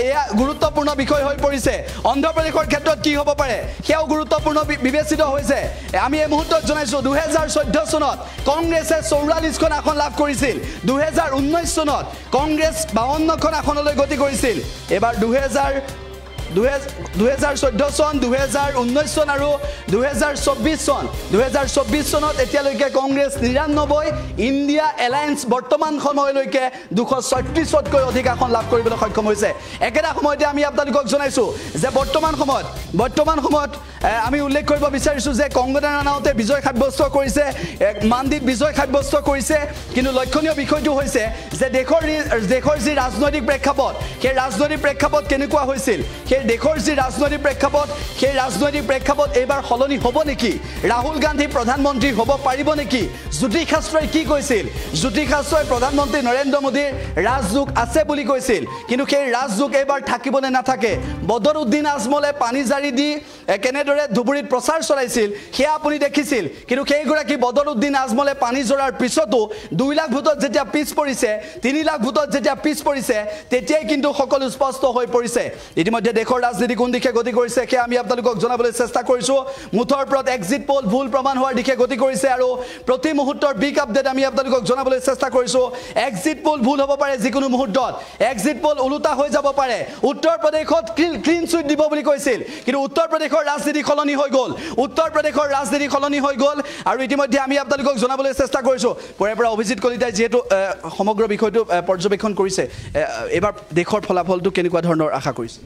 এয়া গুৰুত্বপূৰ্ণ বিষয় হৈ পৰিছে অন্ধ্ৰপ্ৰদেশৰ ক্ষেত্ৰত কি হ'ব পাৰে সেয়াও গুৰুত্বপূৰ্ণ বিবেচিত হৈছে আমি এই মুহূৰ্তত জনাইছো 2014 চনত কংগ্ৰেছে 44খন আসন লাভ কৰিছিল 2019 চনত কংগ্ৰেছ 52খন আসনলৈ গতি কৰিছিল এবাৰ 2014 চন 2019 চন আৰু 2024 চনত এতিয়ালৈকে কংগ্ৰেছ 99 ইণ্ডিয়া এলায়েন্স বৰ্তমান সময়লৈকে 236তকৈ অধিক আসন লাভ কৰিবলৈ সক্ষম হৈছে একেটা সময়তে আমি আপোনালোকক জনাইছো যে বৰ্তমান সময়ত আমি উল্লেখ কৰিব বিচাৰিছো যে কংগনা ৰাণাউতে বিজয় সাব্যস্ত কৰিছে মানদীপ বিজয় সাব্যস্ত কৰিছে কিন্তু লক্ষণীয় বিষয়টো হৈছে যে দেশৰ যি ৰাজনৈতিক প্ৰেক্ষাপট সেই ৰাজনৈতিক প্ৰেক্ষাপট কেনেকুৱা হৈছিল সেই দেশৰ যি ৰাজনৈতিক প্ৰেক্ষাপট এইবাৰ সলনি হ'ব নেকি ৰাহুল গান্ধী প্ৰধানমন্ত্ৰী হ'ব পাৰিব নেকি জ্যোতিষাস্ত্ৰই কি কৈছিল জ্যোতিষাস্ত্ৰই প্ৰধানমন্ত্ৰী নৰেন্দ্ৰ মোদীৰ ৰাজযোগ আছে বুলি কৈছিল কিন্তু সেই ৰাজযোগ এইবাৰ থাকিবনে নাথাকে বদৰুদ্দিন আজমলে পানী জাৰি দি কেনেদৰে ধুবুৰীত প্ৰচাৰ চলাইছিল সেয়া আপুনি দেখিছিল কিন্তু সেইগৰাকী বদৰুদ্দিন আজমলে পানী জৰাৰ পিছতো 2 লাখ ভোটত যেতিয়া পিছ পৰিছে 3 লাখ ভোটত যেতিয়া পিছ পৰিছে তেতিয়াই কিন্তু সকলো স্পষ্ট হৈ পৰিছে ইতিমধ্যে দেশৰ ৰাজনীতি কোন দিশে গতি কৰিছে সেয়া আমি আপোনালোকক জনাবলৈ চেষ্টা কৰিছো মুঠৰ ওপৰত এক্সিট পোল ভুল প্ৰমাণ হোৱাৰ দিশে গতি কৰিছে আৰু প্ৰতি মুহূৰ্তৰ বিগ আপডেট আমি আপোনালোকক জনাবলৈ চেষ্টা কৰিছো এক্সিট পোল ভুল হ'ব পাৰে যিকোনো মুহূৰ্তত এক্সিট পোল উলুটা হৈ যাব পাৰে উত্তৰ প্ৰদেশত ক্লিন সুইট দিব বুলি কৈছিল কিন্তু উত্তৰ প্ৰদেশৰ ৰাজনীতি সলনি হৈ গ'ল আৰু ইতিমধ্যে আমি আপোনালোকক জনাবলৈ চেষ্টা কৰিছো পৰা অভিজিত কলিতাই যেহেতু সমগ্ৰ বিষয়টো পৰ্যবেক্ষণ কৰিছে এবাৰ দেশৰ ফলাফলটো কেনেকুৱা ধৰণৰ আশা কৰিছে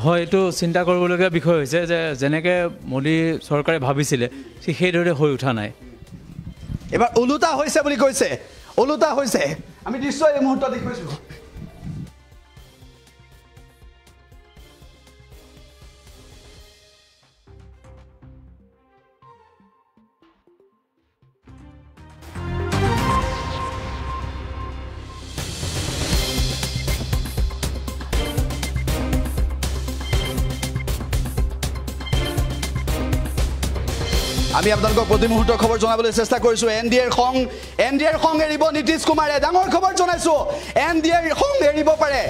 হয় এইটো চিন্তা কৰিবলগীয়া বিষয় হৈছে যে যেনেকৈ মোদী চৰকাৰে ভাবিছিলে সেইদৰে হৈ উঠা নাই এবাৰ ওলোটা হৈছে বুলি কৈছে আমি নিশ্চয় এই মুহূৰ্তত দেখিছোঁ আমি আপোনালোকক প্ৰতি মুহূৰ্তৰ খবৰ জনাবলৈ চেষ্টা কৰিছোঁ এন ডি এৰ খং এৰিব নীতিশ কুমাৰে ডাঙৰ খবৰ জনাইছোঁ এন ডি এৰ খং এৰিব পাৰে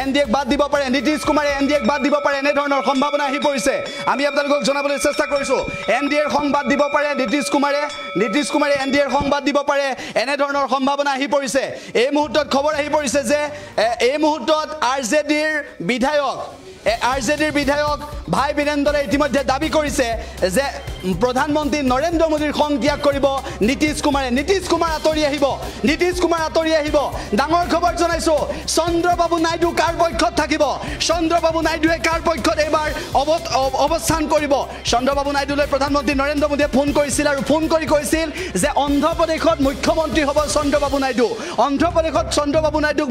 এন ডি এক বাদ দিব পাৰে নীতিশ কুমাৰে এন ডি এক বাদ দিব পাৰে এনেধৰণৰ সম্ভাৱনা আহি পৰিছে আমি আপোনালোকক জনাবলৈ চেষ্টা কৰিছোঁ এন ডি এৰ খং বাদ দিব পাৰে নীতিশ কুমাৰে এন ডি এৰ খং বাদ দিব পাৰে এনেধৰণৰ সম্ভাৱনা আহি পৰিছে এই মুহূৰ্তত খবৰ আহি পৰিছে যে এই মুহূৰ্তত আৰ জে ডিৰ বিধায়ক ভাই বীৰেন্দ্ৰই ইতিমধ্যে দাবী কৰিছে যে প্ৰধানমন্ত্ৰী নৰেন্দ্ৰ মোদীৰ খং ত্যাগ কৰিব নীতিশ কুমাৰ আঁতৰি আহিব ডাঙৰ খবৰ জনাইছোঁ চন্দ্ৰবাবু নাইডু কাৰ পক্ষত থাকিব চন্দ্ৰবাবু নাইডুৱে কাৰ পক্ষত এইবাৰ অৱস্থান কৰিব চন্দ্ৰবাবু নাইডুলৈ প্ৰধানমন্ত্ৰী নৰেন্দ্ৰ মোদীয়ে ফোন কৰিছিল আৰু ফোন কৰি কৈছিল যে অন্ধ্ৰপ্ৰদেশত মুখ্যমন্ত্ৰী হ'ব চন্দ্ৰবাবু নাইডুক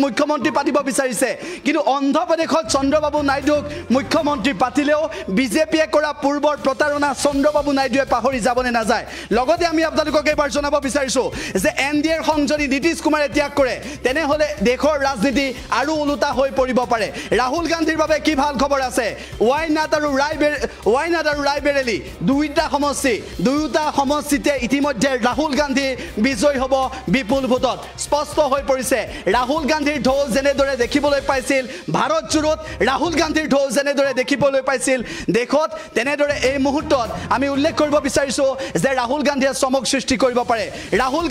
মুখ্যমন্ত্ৰী পাতিব বিচাৰিছে কিন্তু অন্ধ্ৰপ্ৰদেশত চন্দ্ৰবাবু নাইডুক মুখ্যমন্ত্ৰী পাতিলেও বিজেপিয়ে কৰা পূৰ্বৰ প্ৰতাৰণা চন্দ্ৰবাবু নাইডুৱে পাহৰি যাবনে নাযায় লগতে আমি আপোনালোকক এবাৰ জনাব বিচাৰিছোঁ যে এন ডি এৰ খং যদি নীতিশ কুমাৰে ত্যাগ কৰে তেনেহ'লে দেশৰ ৰাজনীতি আৰু ওলোটা হৈ পৰিব পাৰে ৰাহুল গান্ধীৰ বাবে কি ভাল খবৰ আছে ৱাইনাড আৰু ৰায়বেৰেলী দুয়োটা সমষ্টিতে ইতিমধ্যে ৰাহুল গান্ধী বিজয় হ'ব বিপুল ভোটত স্পষ্ট হৈ পৰিছে ৰাহুল গান্ধীৰ ঢৌ যেনেদৰে দেখিবলৈ পাইছিল ভাৰত জোৰত ৰাহুল গান্ধীৰ ঢৌ যেনেদৰে দেখিবলৈ পাইছিল দেশত তেনেদৰে এই মুহূৰ্তত আমি উল্লেখ কৰিব বিচাৰিছোঁ যে ৰাহুল গান্ধীয়ে চমক সৃষ্টি কৰিব পাৰে ৰাহুল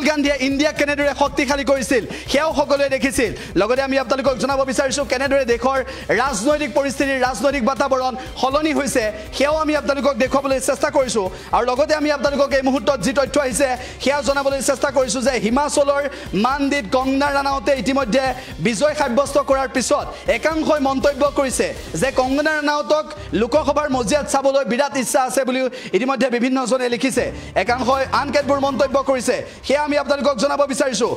গান্ধীয়ে ইণ্ডিয়াক কেনেদৰে শক্তিশালী কৰিছিল সেয়াও সকলোৱে দেখিছিল লগতে আমি আপোনালোকক জনাব বিচাৰিছোঁ কেনেদৰে দেশৰ ৰাজনৈতিক পৰিস্থিতিৰ ৰাজনৈতিক বাতাবৰণ সলনি হৈছে সেয়াও আমি আপোনালোকক দেখুৱাবলৈ চেষ্টা কৰিছোঁ আৰু লগতে আমি আপোনালোকক এই মুহূৰ্তত যি তথ্য আহিছে সেয়া জনাবলৈ চেষ্টা কৰিছোঁ যে হিমাচলৰ মাণ্ডিত কংগনা ৰানাউতে ইতিমধ্যে বিজয় সাব্যস্ত কৰাৰ পিছত একাংশই মন্তব্য কৰিছে যে কংগনা ৰানাউতক লোকসভাৰ মজিয়াত চাবলৈ বিৰাট ইচ্ছা আছে বুলি ইতিমধ্যে বিভিন্নজনে লিখিছে একাংশই আন কেতবোৰ মন্তব্য কৰিছে সেয়া আমি আপোনালোকক জনাব বিচাৰিছোঁ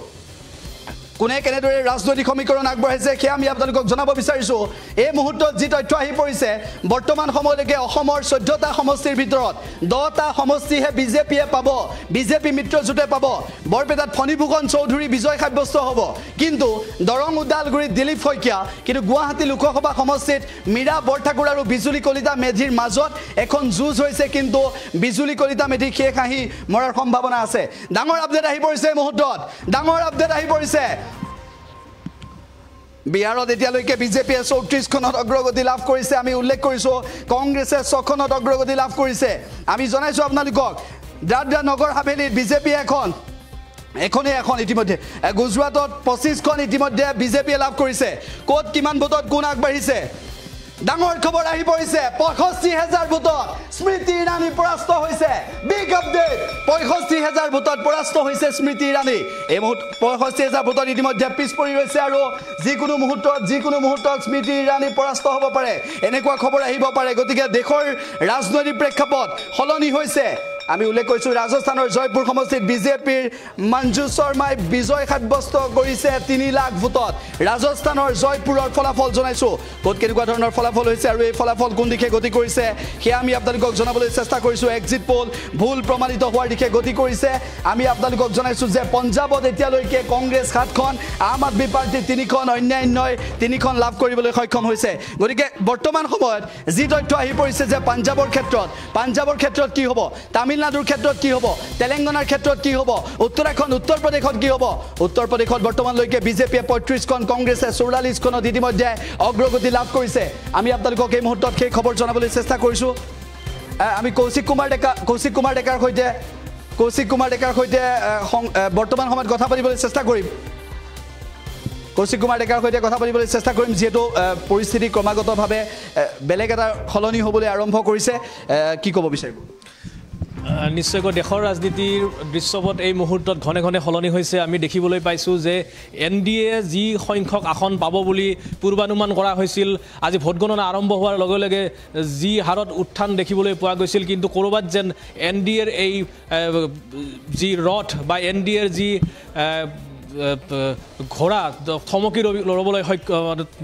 কোনে কেনেদৰে ৰাজনৈতিক সমীকৰণ আগবঢ়াইছে সেয়া আমি আপোনালোকক জনাব বিচাৰিছোঁ এই মুহূৰ্তত যি তথ্য আহি পৰিছে বৰ্তমান সময়লৈকে অসমৰ 14টা সমষ্টিৰ ভিতৰত 10টা সমষ্টিহে বিজেপিয়ে পাব বিজেপি মিত্ৰজোঁটে পাব বৰপেটাত ফণীভূষণ চৌধুৰী বিজয় সাব্যস্ত হ'ব কিন্তু দৰং ওদালগুৰিত দিলীপ শইকীয়া কিন্তু গুৱাহাটী লোকসভা সমষ্টিত মীৰা বৰঠাকুৰ আৰু বিজুলী কলিতা মেধিৰ মাজত এখন যুঁজ হৈছে কিন্তু বিজুলী কলিতা মেধি শেষ আহি মৰাৰ সম্ভাৱনা আছে ডাঙৰ আপডেট আহি পৰিছে এই মুহূৰ্তত বিহাৰত এতিয়ালৈকে বিজেপিয়ে 34খনত অগ্ৰগতি লাভ কৰিছে আমি উল্লেখ কৰিছোঁ কংগ্ৰেছে 6খনত অগ্ৰগতি লাভ কৰিছে আমি জনাইছোঁ আপোনালোকক দাদৰা নগৰ হাভেলীত বিজেপি এখন ইতিমধ্যে গুজৰাটত 25খন ইতিমধ্যে বিজেপিয়ে লাভ কৰিছে ক'ত কিমান ভোটত কোন আগবাঢ়িছে ডাঙৰ খবৰ আহি পৰিছে 65,000 ভোটত স্মৃতি ইৰাণী পৰাস্ত হৈছে বিগ আপডেট 65,000 ভোটত পৰাস্ত হৈছে স্মৃতি ইৰাণী এই মুহূৰ্তত 65,000 ভোটত ইতিমধ্যে পিছ পৰি ৰৈছে আৰু যিকোনো মুহূৰ্তত স্মৃতি ইৰাণী পৰাস্ত হ'ব পাৰে এনেকুৱা খবৰ আহিব পাৰে গতিকে দেশৰ ৰাজনৈতিক প্ৰেক্ষাপট সলনি হৈছে আমি উল্লেখ কৰিছোঁ ৰাজস্থানৰ জয়পুৰ সমষ্টিত বিজেপিৰ মঞ্জু শৰ্মাই বিজয় সাব্যস্ত কৰিছে 3 লাখ ভোটত ৰাজস্থানৰ জয়পুৰৰ ফলাফল জনাইছোঁ ক'ত কেনেকুৱা ধৰণৰ ফলাফল হৈছে আৰু এই ফলাফল কোন দিশে গতি কৰিছে সেয়া আমি আপোনালোকক জনাবলৈ চেষ্টা কৰিছোঁ এক্সিট পোল ভুল প্ৰমাণিত হোৱাৰ দিশে গতি কৰিছে আমি আপোনালোকক জনাইছোঁ যে পঞ্জাৱত এতিয়ালৈকে কংগ্ৰেছ 7খন আম আদমি পাৰ্টি 3খন অন্যান্যই 3খন লাভ কৰিবলৈ সক্ষম হৈছে গতিকে বৰ্তমান সময়ত যি তথ্য আহি পৰিছে যে পাঞ্জাৱৰ ক্ষেত্ৰত কি হ'ব তামিলনাডুৰ ক্ষেত্ৰত কি হ'ব তেলেংগানাৰ ক্ষেত্ৰত কি হ'ব উত্তৰ প্ৰদেশত কি হ'ব উত্তৰ প্ৰদেশত বৰ্তমানলৈকে বিজেপিয়ে 35খন কংগ্ৰেছে 44খনত ইতিমধ্যে অগ্ৰগতি লাভ কৰিছে আমি আপোনালোকক এই মুহূৰ্তত সেই খবৰ জনাবলৈ চেষ্টা কৰিছোঁ আমি কৌশিক কুমাৰ ডেকাৰ সৈতে বৰ্তমান সময়ত কথা পাতিবলৈ চেষ্টা কৰিম কৌশিক কুমাৰ ডেকাৰ সৈতে কথা পাতিবলৈ চেষ্টা কৰিম যিহেতু পৰিস্থিতি ক্ৰমাগতভাৱে বেলেগ এটা সলনি হ'বলৈ আৰম্ভ কৰিছে কি ক'ব বিচাৰিব নিশ্চয়কৈ দেশৰ ৰাজনীতিৰ দৃশ্যপট এই মুহূৰ্তত ঘনে ঘনে সলনি হৈছে আমি দেখিবলৈ পাইছোঁ যে এন ডি এ যি সংখ্যক আসন পাব বুলি পূৰ্বানুমান কৰা হৈছিল আজি ভোট গণনা আৰম্ভ হোৱাৰ লগে লগে যি হাৰত উত্থান দেখিবলৈ পোৱা গৈছিল কিন্তু ক'ৰবাত যেন এন ডি এৰ এই যি ৰথ বা এন ডি এৰ যি ঘোঁৰা থমকি ৰ'বলৈ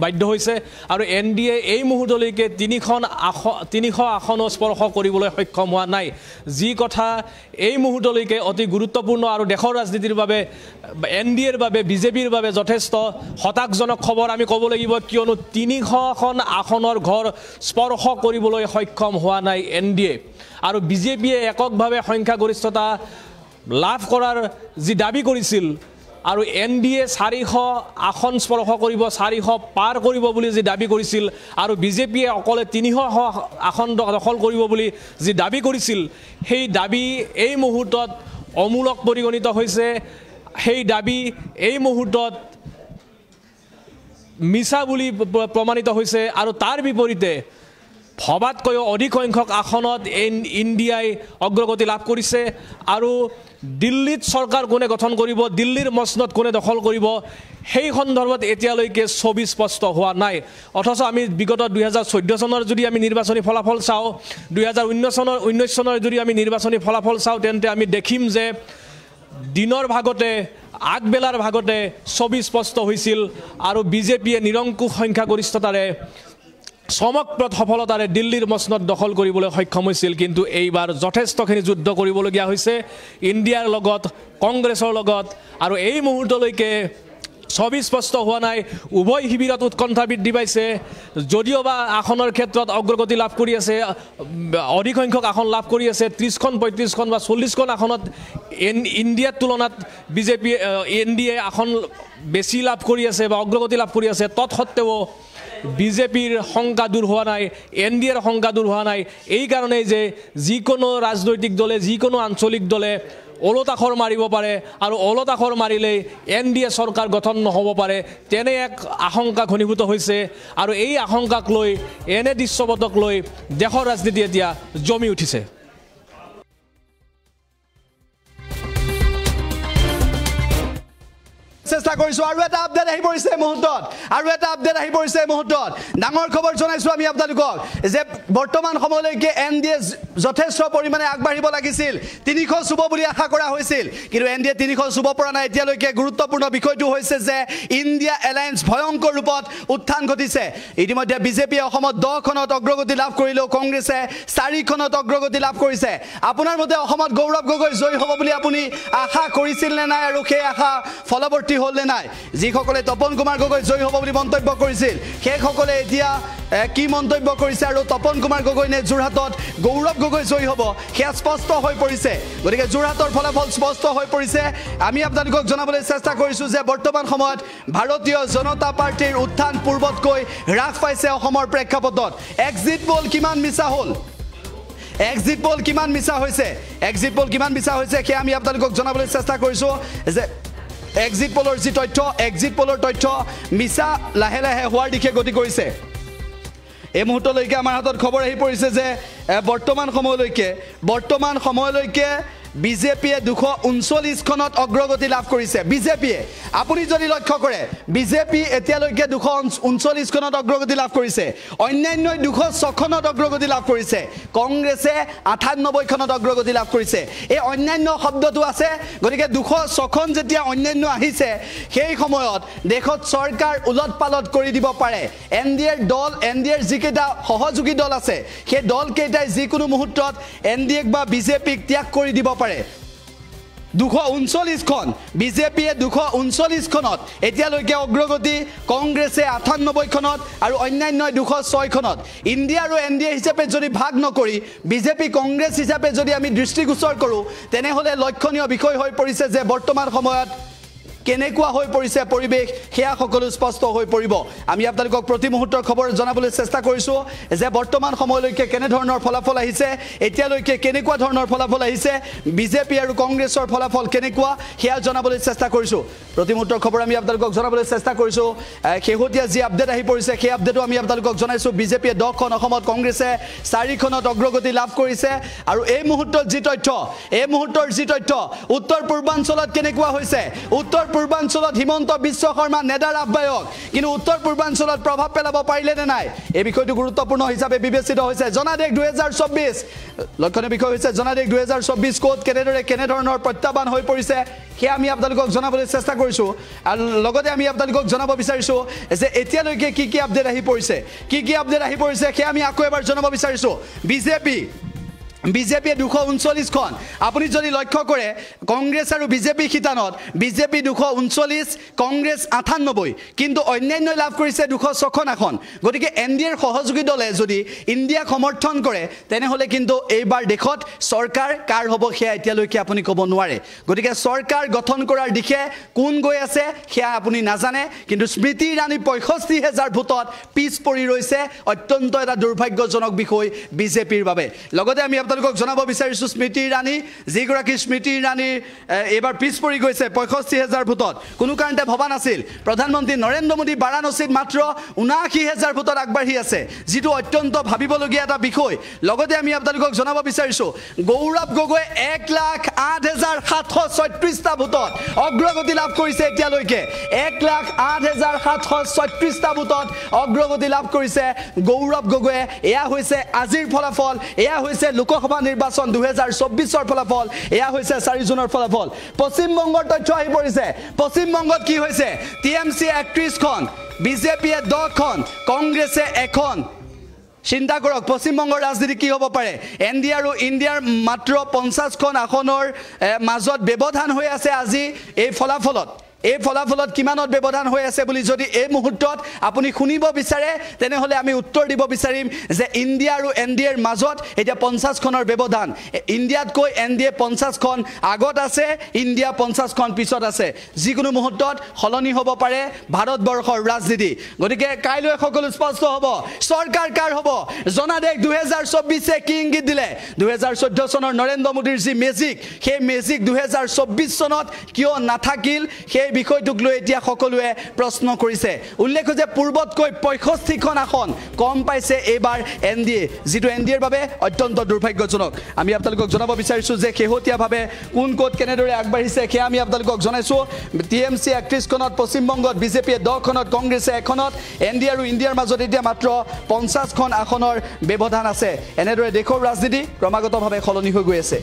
বাধ্য হৈছে আৰু NDA এই মুহূৰ্তলৈকে 300 আসনো স্পৰ্শ কৰিবলৈ সক্ষম হোৱা নাই যি কথা এই মুহূৰ্তলৈকে অতি গুৰুত্বপূৰ্ণ আৰু দেশৰ ৰাজনীতিৰ বাবে NDAৰ বাবে বিজেপিৰ বাবে যথেষ্ট হতাশজনক খবৰ আমি ক'ব লাগিব কিয়নো 300খন আসনৰ ঘৰ স্পৰ্শ কৰিবলৈ সক্ষম হোৱা নাই NDA আৰু বিজেপিয়ে এককভাৱে সংখ্যাগৰিষ্ঠতা লাভ কৰাৰ যি দাবী কৰিছিল আৰু NDA 400 আসন স্পৰ্শ কৰিব 400 পাৰ কৰিব বুলি যি দাবী কৰিছিল আৰু বিজেপিয়ে অকলে 300 আসন দখল কৰিব বুলি যি দাবী কৰিছিল সেই দাবী এই মুহূৰ্তত অমূলক পৰিগণিত হৈছে সেই দাবী এই মুহূৰ্তত মিছা বুলি প্ৰমাণিত হৈছে আৰু তাৰ বিপৰীতে ভবাতকৈ অধিক সংখ্যক আসনত ইণ্ডিয়াই অগ্ৰগতি লাভ কৰিছে আৰু দিল্লীত চৰকাৰ কোনে গঠন কৰিব দিল্লীৰ মসনদ কোনে দখল কৰিব সেই সন্দৰ্ভত এতিয়ালৈকে ছবি স্পষ্ট হোৱা নাই অথচ আমি বিগত 2014 চনৰ যদি আমি নিৰ্বাচনী ফলাফল চাওঁ 2019 চনৰ যদি আমি নিৰ্বাচনী ফলাফল চাওঁ তেন্তে আমি দেখিম যে দিনৰ ভাগতে আগবেলাৰ ভাগতে ছবি স্পষ্ট হৈছিল আৰু বিজেপিয়ে নিৰংকুশ সংখ্যাগৰিষ্ঠতাৰে চমকপ্ৰদ সফলতাৰে দিল্লীৰ মসনদ দখল কৰিবলৈ সক্ষম হৈছিল কিন্তু এইবাৰ যথেষ্টখিনি যুদ্ধ কৰিবলগীয়া হৈছে ইণ্ডিয়াৰ লগত কংগ্ৰেছৰ লগত আৰু এই মুহূৰ্তলৈকে ছবি স্পষ্ট হোৱা নাই উভয় শিবিৰত উৎকণ্ঠা বৃদ্ধি পাইছে যদিওবা আসনৰ ক্ষেত্ৰত অগ্ৰগতি লাভ কৰি আছে অধিক সংখ্যক আসন লাভ কৰি আছে 30খন 35খন বা 40খন আসনত ইণ্ডিয়াৰ তুলনাত বিজেপি NDA আসন বেছি লাভ কৰি আছে বা অগ্ৰগতি লাভ কৰি আছে তৎসত্ত্বেও বিজেপিৰ শংকা দূৰ হোৱা নাই NDAৰ শংকা দূৰ হোৱা নাই এই কাৰণেই যে যিকোনো ৰাজনৈতিক দলে যিকোনো আঞ্চলিক দলে ওলতাখৰ মাৰিব পাৰে আৰু ওলতাখৰ মাৰিলে NDA চৰকাৰ গঠন নহ'ব পাৰে তেনে এক আশংকা ঘনীভূত হৈছে আৰু এই আশংকাক লৈ এনে দৃশ্যপটক লৈ দেশৰ ৰাজনীতি এতিয়া জমি উঠিছে চেষ্টা কৰিছো আৰু এটা আপডেট আহি পৰিছে মুহূৰ্তত ডাঙৰ খবৰ জনাইছো আমি আপোনালোকক যে বৰ্তমান সময়লৈকে NDA যথেষ্ট পৰিমাণে আগবাঢ়িব লাগিছিল 300 চুব বুলি আশা কৰা হৈছিল কিন্তু NDA 300 চুব পৰা নাই এতিয়ালৈকে গুৰুত্বপূৰ্ণ বিষয়টো হৈছে যে ইণ্ডিয়া এলায়েন্স ভয়ংকৰ ৰূপত উত্থান ঘটিছে ইতিমধ্যে বিজেপিয়ে অসমত 10খনত অগ্ৰগতি লাভ কৰিলেও কংগ্ৰেছে 4খনত অগ্ৰগতি লাভ কৰিছে আপোনাৰ মতে অসমত গৌৰৱ গগৈ জয় হ'ব বুলি আপুনি আশা কৰিছিল নে নাই আৰু সেই আশা ফলৱৰ্তী হল নে নাই যিসকলে তপন কুমাৰ গগৈ জয় হ'ব বুলি মন্তব্য কৰিছিল সেইসকলে এতিয়া কি মন্তব্য কৰিছে আৰু তপন কুমাৰ গগৈ নে যোৰহাটত গৌৰৱ গগৈ জয় হ'ব সেয়া স্পষ্ট হৈ পৰিছে গতিকে যোৰহাটৰ ফলাফল স্পষ্ট হৈ পৰিছে আমি আপোনালোকক জনাবলৈ চেষ্টা কৰিছো যে বৰ্তমান সময়ত ভাৰতীয় জনতা পাৰ্টিৰ উত্থান পূৰ্বতকৈ হ্ৰাস পাইছে অসমৰ প্ৰেক্ষাপটত এক্সিট পোল কিমান মিছা হ'ল এক্সিট পোল কিমান মিছা হৈছে সেয়া আমি আপোনালোকক জনাবলৈ চেষ্টা কৰিছো যে এক্সিট পোলৰ যি তথ্য এক্সিট পোলৰ তথ্য মিছা লাহে লাহে হোৱাৰ দিশে গতি কৰিছে এই মুহূৰ্তলৈকে আমাৰ হাতত খবৰ আহি পৰিছে যে বৰ্তমান সময়লৈকে বিজেপিয়ে 239খনত অগ্ৰগতি লাভ কৰিছে বিজেপিয়ে আপুনি যদি লক্ষ্য কৰে বিজেপি এতিয়ালৈকে 239খনত অগ্ৰগতি লাভ কৰিছে অন্যান্য 206খনত অগ্ৰগতি লাভ কৰিছে কংগ্ৰেছে 98খনত অগ্ৰগতি লাভ কৰিছে এই অন্যান্য শব্দটো আছে গতিকে 206খন যেতিয়া অন্যান্য আহিছে সেই সময়ত দেশত চৰকাৰ উলট-পালট কৰি দিব পাৰে NDAৰ যিকেইটা সহযোগী দল আছে সেই দল কেইটাই যিকোনো মুহূৰ্তত NDAক বা বিজেপিক ত্যাগ কৰি দিব পাৰে 239খন বিজেপিয়ে 239খনত এতিয়ালৈকে অগ্ৰগতি কংগ্ৰেছে 98খনত আৰু অন্যান্য 206খনত ইণ্ডিয়া আৰু NDA হিচাপে যদি ভাগ নকৰি বিজেপি কংগ্ৰেছ হিচাপে যদি আমি দৃষ্টিগোচৰ কৰোঁ তেনেহলে লক্ষণীয় বিষয় হৈ পৰিছে যে বৰ্তমান সময়ত কেনেকুৱা হৈ পৰিছে পৰিবেশ সেয়া সকলো স্পষ্ট হৈ পৰিব আমি আপোনালোকক প্ৰতি মুহূৰ্তৰ খবৰ জনাবলৈ চেষ্টা কৰিছো যে বৰ্তমান সময়লৈকে কেনে ধৰণৰ ফলাফল আহিছে এতিয়ালৈকে কেনেকুৱা ধৰণৰ ফলাফল আহিছে বিজেপি আৰু কংগ্ৰেছৰ ফলাফল কেনেকুৱা সেয়া জনাবলৈ চেষ্টা কৰিছো প্ৰতি মুহূৰ্তৰ খবৰ আমি আপোনালোকক জনাবলৈ চেষ্টা কৰিছো শেহতীয়া যি আপডেট আহি পৰিছে সেই আপডেটো আমি আপোনালোকক জনাইছো বিজেপিয়ে 10খন অসমত কংগ্ৰেছে 4খনত অগ্ৰগতি লাভ কৰিছে আৰু এই মুহূৰ্তৰ যি তথ্য উত্তৰ পূৰ্বাঞ্চলত কেনেকুৱা হৈছে উত্তৰ পূৰ্বাঞ্চলত হিমন্ত বিশ্ব শৰ্মা নেডাৰ আহ্বায়ক কিন্তু উত্তৰ পূৰ্বাঞ্চলত প্ৰভাৱ পেলাব পাৰিলে নে নাই এই বিষয়টো গুৰুত্বপূৰ্ণ হিচাপে বিবেচিত হৈছে জনাদেশ 2024 লক্ষণীয় বিষয় হৈছে জনাদেশ 2024 কোট কেনেধৰণৰ প্ৰত্যাহ্বান হৈ পৰিছে সেয়া আমি আপোনালোকক জনাবলৈ চেষ্টা কৰিছো আৰু লগতে আমি আপোনালোকক জনাব বিচাৰিছো যে এতিয়ালৈকে কি আপডেট আহি পৰিছে সেয়া আমি আকৌ এবাৰ জনাব বিচাৰিছো বিজেপি 239 খন আপুনি যদি লক্ষ্য কৰে কংগ্ৰেছ আৰু বিজেপি খিতানত বিজেপি 239 কংগ্ৰেছ 98 কিন্তু অন্যান্য লাভ কৰিছে 206 খন এখন গতিকে এনডিএৰ সহযোগী দলে যদি ইণ্ডিয়াক সমৰ্থন কৰে তেনেহলে কিন্তু এইবাৰ দেশত চৰকাৰ কাৰ হ'ব সেয়া এতিয়ালৈকে আপুনি ক'ব নোৱাৰে গতিকে চৰকাৰ গঠন কৰাৰ দিশে কোন গৈ আছে সেয়া আপুনি নাজানে কিন্তু স্মৃতি ইৰাণী 65000 ভোটত পিছ পৰি ৰৈছে অত্যন্ত এটা দুৰ্ভাগ্যজনক বিষয় বিজেপিৰ বাবে লগতে আমি আপোনালোকক জনাব বিচাৰিছো স্মৃতি ইৰাণী যিগৰাকী স্মৃতি ইৰাণী এবাৰ পিছ পৰি গৈছে 65000 ভোটত কোনো কাৰণতে ভবা নাছিল প্ৰধানমন্ত্ৰী নৰেন্দ্ৰ মোদী বাৰাণসীত মাত্ৰ 79000 ভোটত আগবাঢ়ি আছে যিটো অত্যন্ত ভাবিবলগীয়া এটা বিষয় লগতে আমি আপোনালোকক জনাব বিচাৰিছো গৌৰৱ গগৈ 1,08,736টা ভোটত অগ্ৰগতি লাভ কৰিছে এতিয়ালৈকে 1,08,736টা ভোটত অগ্ৰগতি লাভ কৰিছে গৌৰৱ গগৈয়ে এয়া হৈছে আজিৰ ফলাফল এয়া হৈছে লোকসভা নিৰ্বাচন 2024 ফলাফল এয়া হৈছে 4 জুনৰ ফলাফল পশ্চিমবংগৰ তথ্য আহি পৰিছে পশ্চিমবংগত কি হৈছে টিএমসি 31 খন বিজেপিয়ে 10 খন কংগ্ৰেছে 1 খন চিন্তা কৰক পশ্চিমবংগৰ ৰাজনীতি কি হ'ব পাৰে এনডি আৰু ইণ্ডিয়াৰ মাত্ৰ 50 খন আসনৰ মাজত ব্যৱধান হৈ আছে আজি এই ফলাফলত কিমানত ব্যৱধান হৈ আছে বুলি যদি এই মুহূৰ্তত আপুনি শুনিব বিচাৰে তেনেহলে আমি উত্তৰ দিব বিচাৰিম যে ইণ্ডিয়া আৰু এনডিএৰ মাজত এতিয়া 50 খনৰ ব্যৱধান ইণ্ডিয়াতকৈ এনডিএ 50 খন আগত আছে ইণ্ডিয়া 50 খন পিছত আছে যিকোনো মুহূৰ্তত সলনি হ'ব পাৰে ভাৰতবৰ্ষৰ ৰাজনীতি গতিকে কাইলৈ সকলো স্পষ্ট হ'ব চৰকাৰ কাৰ হ'ব জনাদেশ 2024 কি ইংগিত দিলে 2014 চনৰ নৰেন্দ্ৰ মোদীৰ যি মেজিক সেই মেজিক 2024 চনত কিয় নাথাকিল সেই বিষয়টোক লৈ এতিয়া সকলোৱে প্ৰশ্ন কৰিছে উল্লেখ যে পূৰ্বতকৈ 65 খন আসন কম পাইছে এবাৰ এনডিএ যিটো এনডিএৰ বাবে অত্যন্ত দুৰ্ভাগ্যজনক আমি আপোনালোকক জনাব বিচাৰিছো যে শেহতীয়াভাৱে কোন কোট কেনেদৰে আগবাঢ়িছে সেয়া আমি আপোনালোকক জনাইছো টিএমসি 31 খনত পশ্চিমবংগত বিজেপিয়ে 10 খনত কংগ্ৰেছে 1 খনত এনডি আৰু ইণ্ডিয়াৰ মাজত এতিয়া মাত্ৰ 50 খন আসনৰ ব্যৱধান আছে এনেদৰে দেশৰ ৰাজনীতি ক্ৰমাগতভাৱে সলনি হৈ গৈ আছে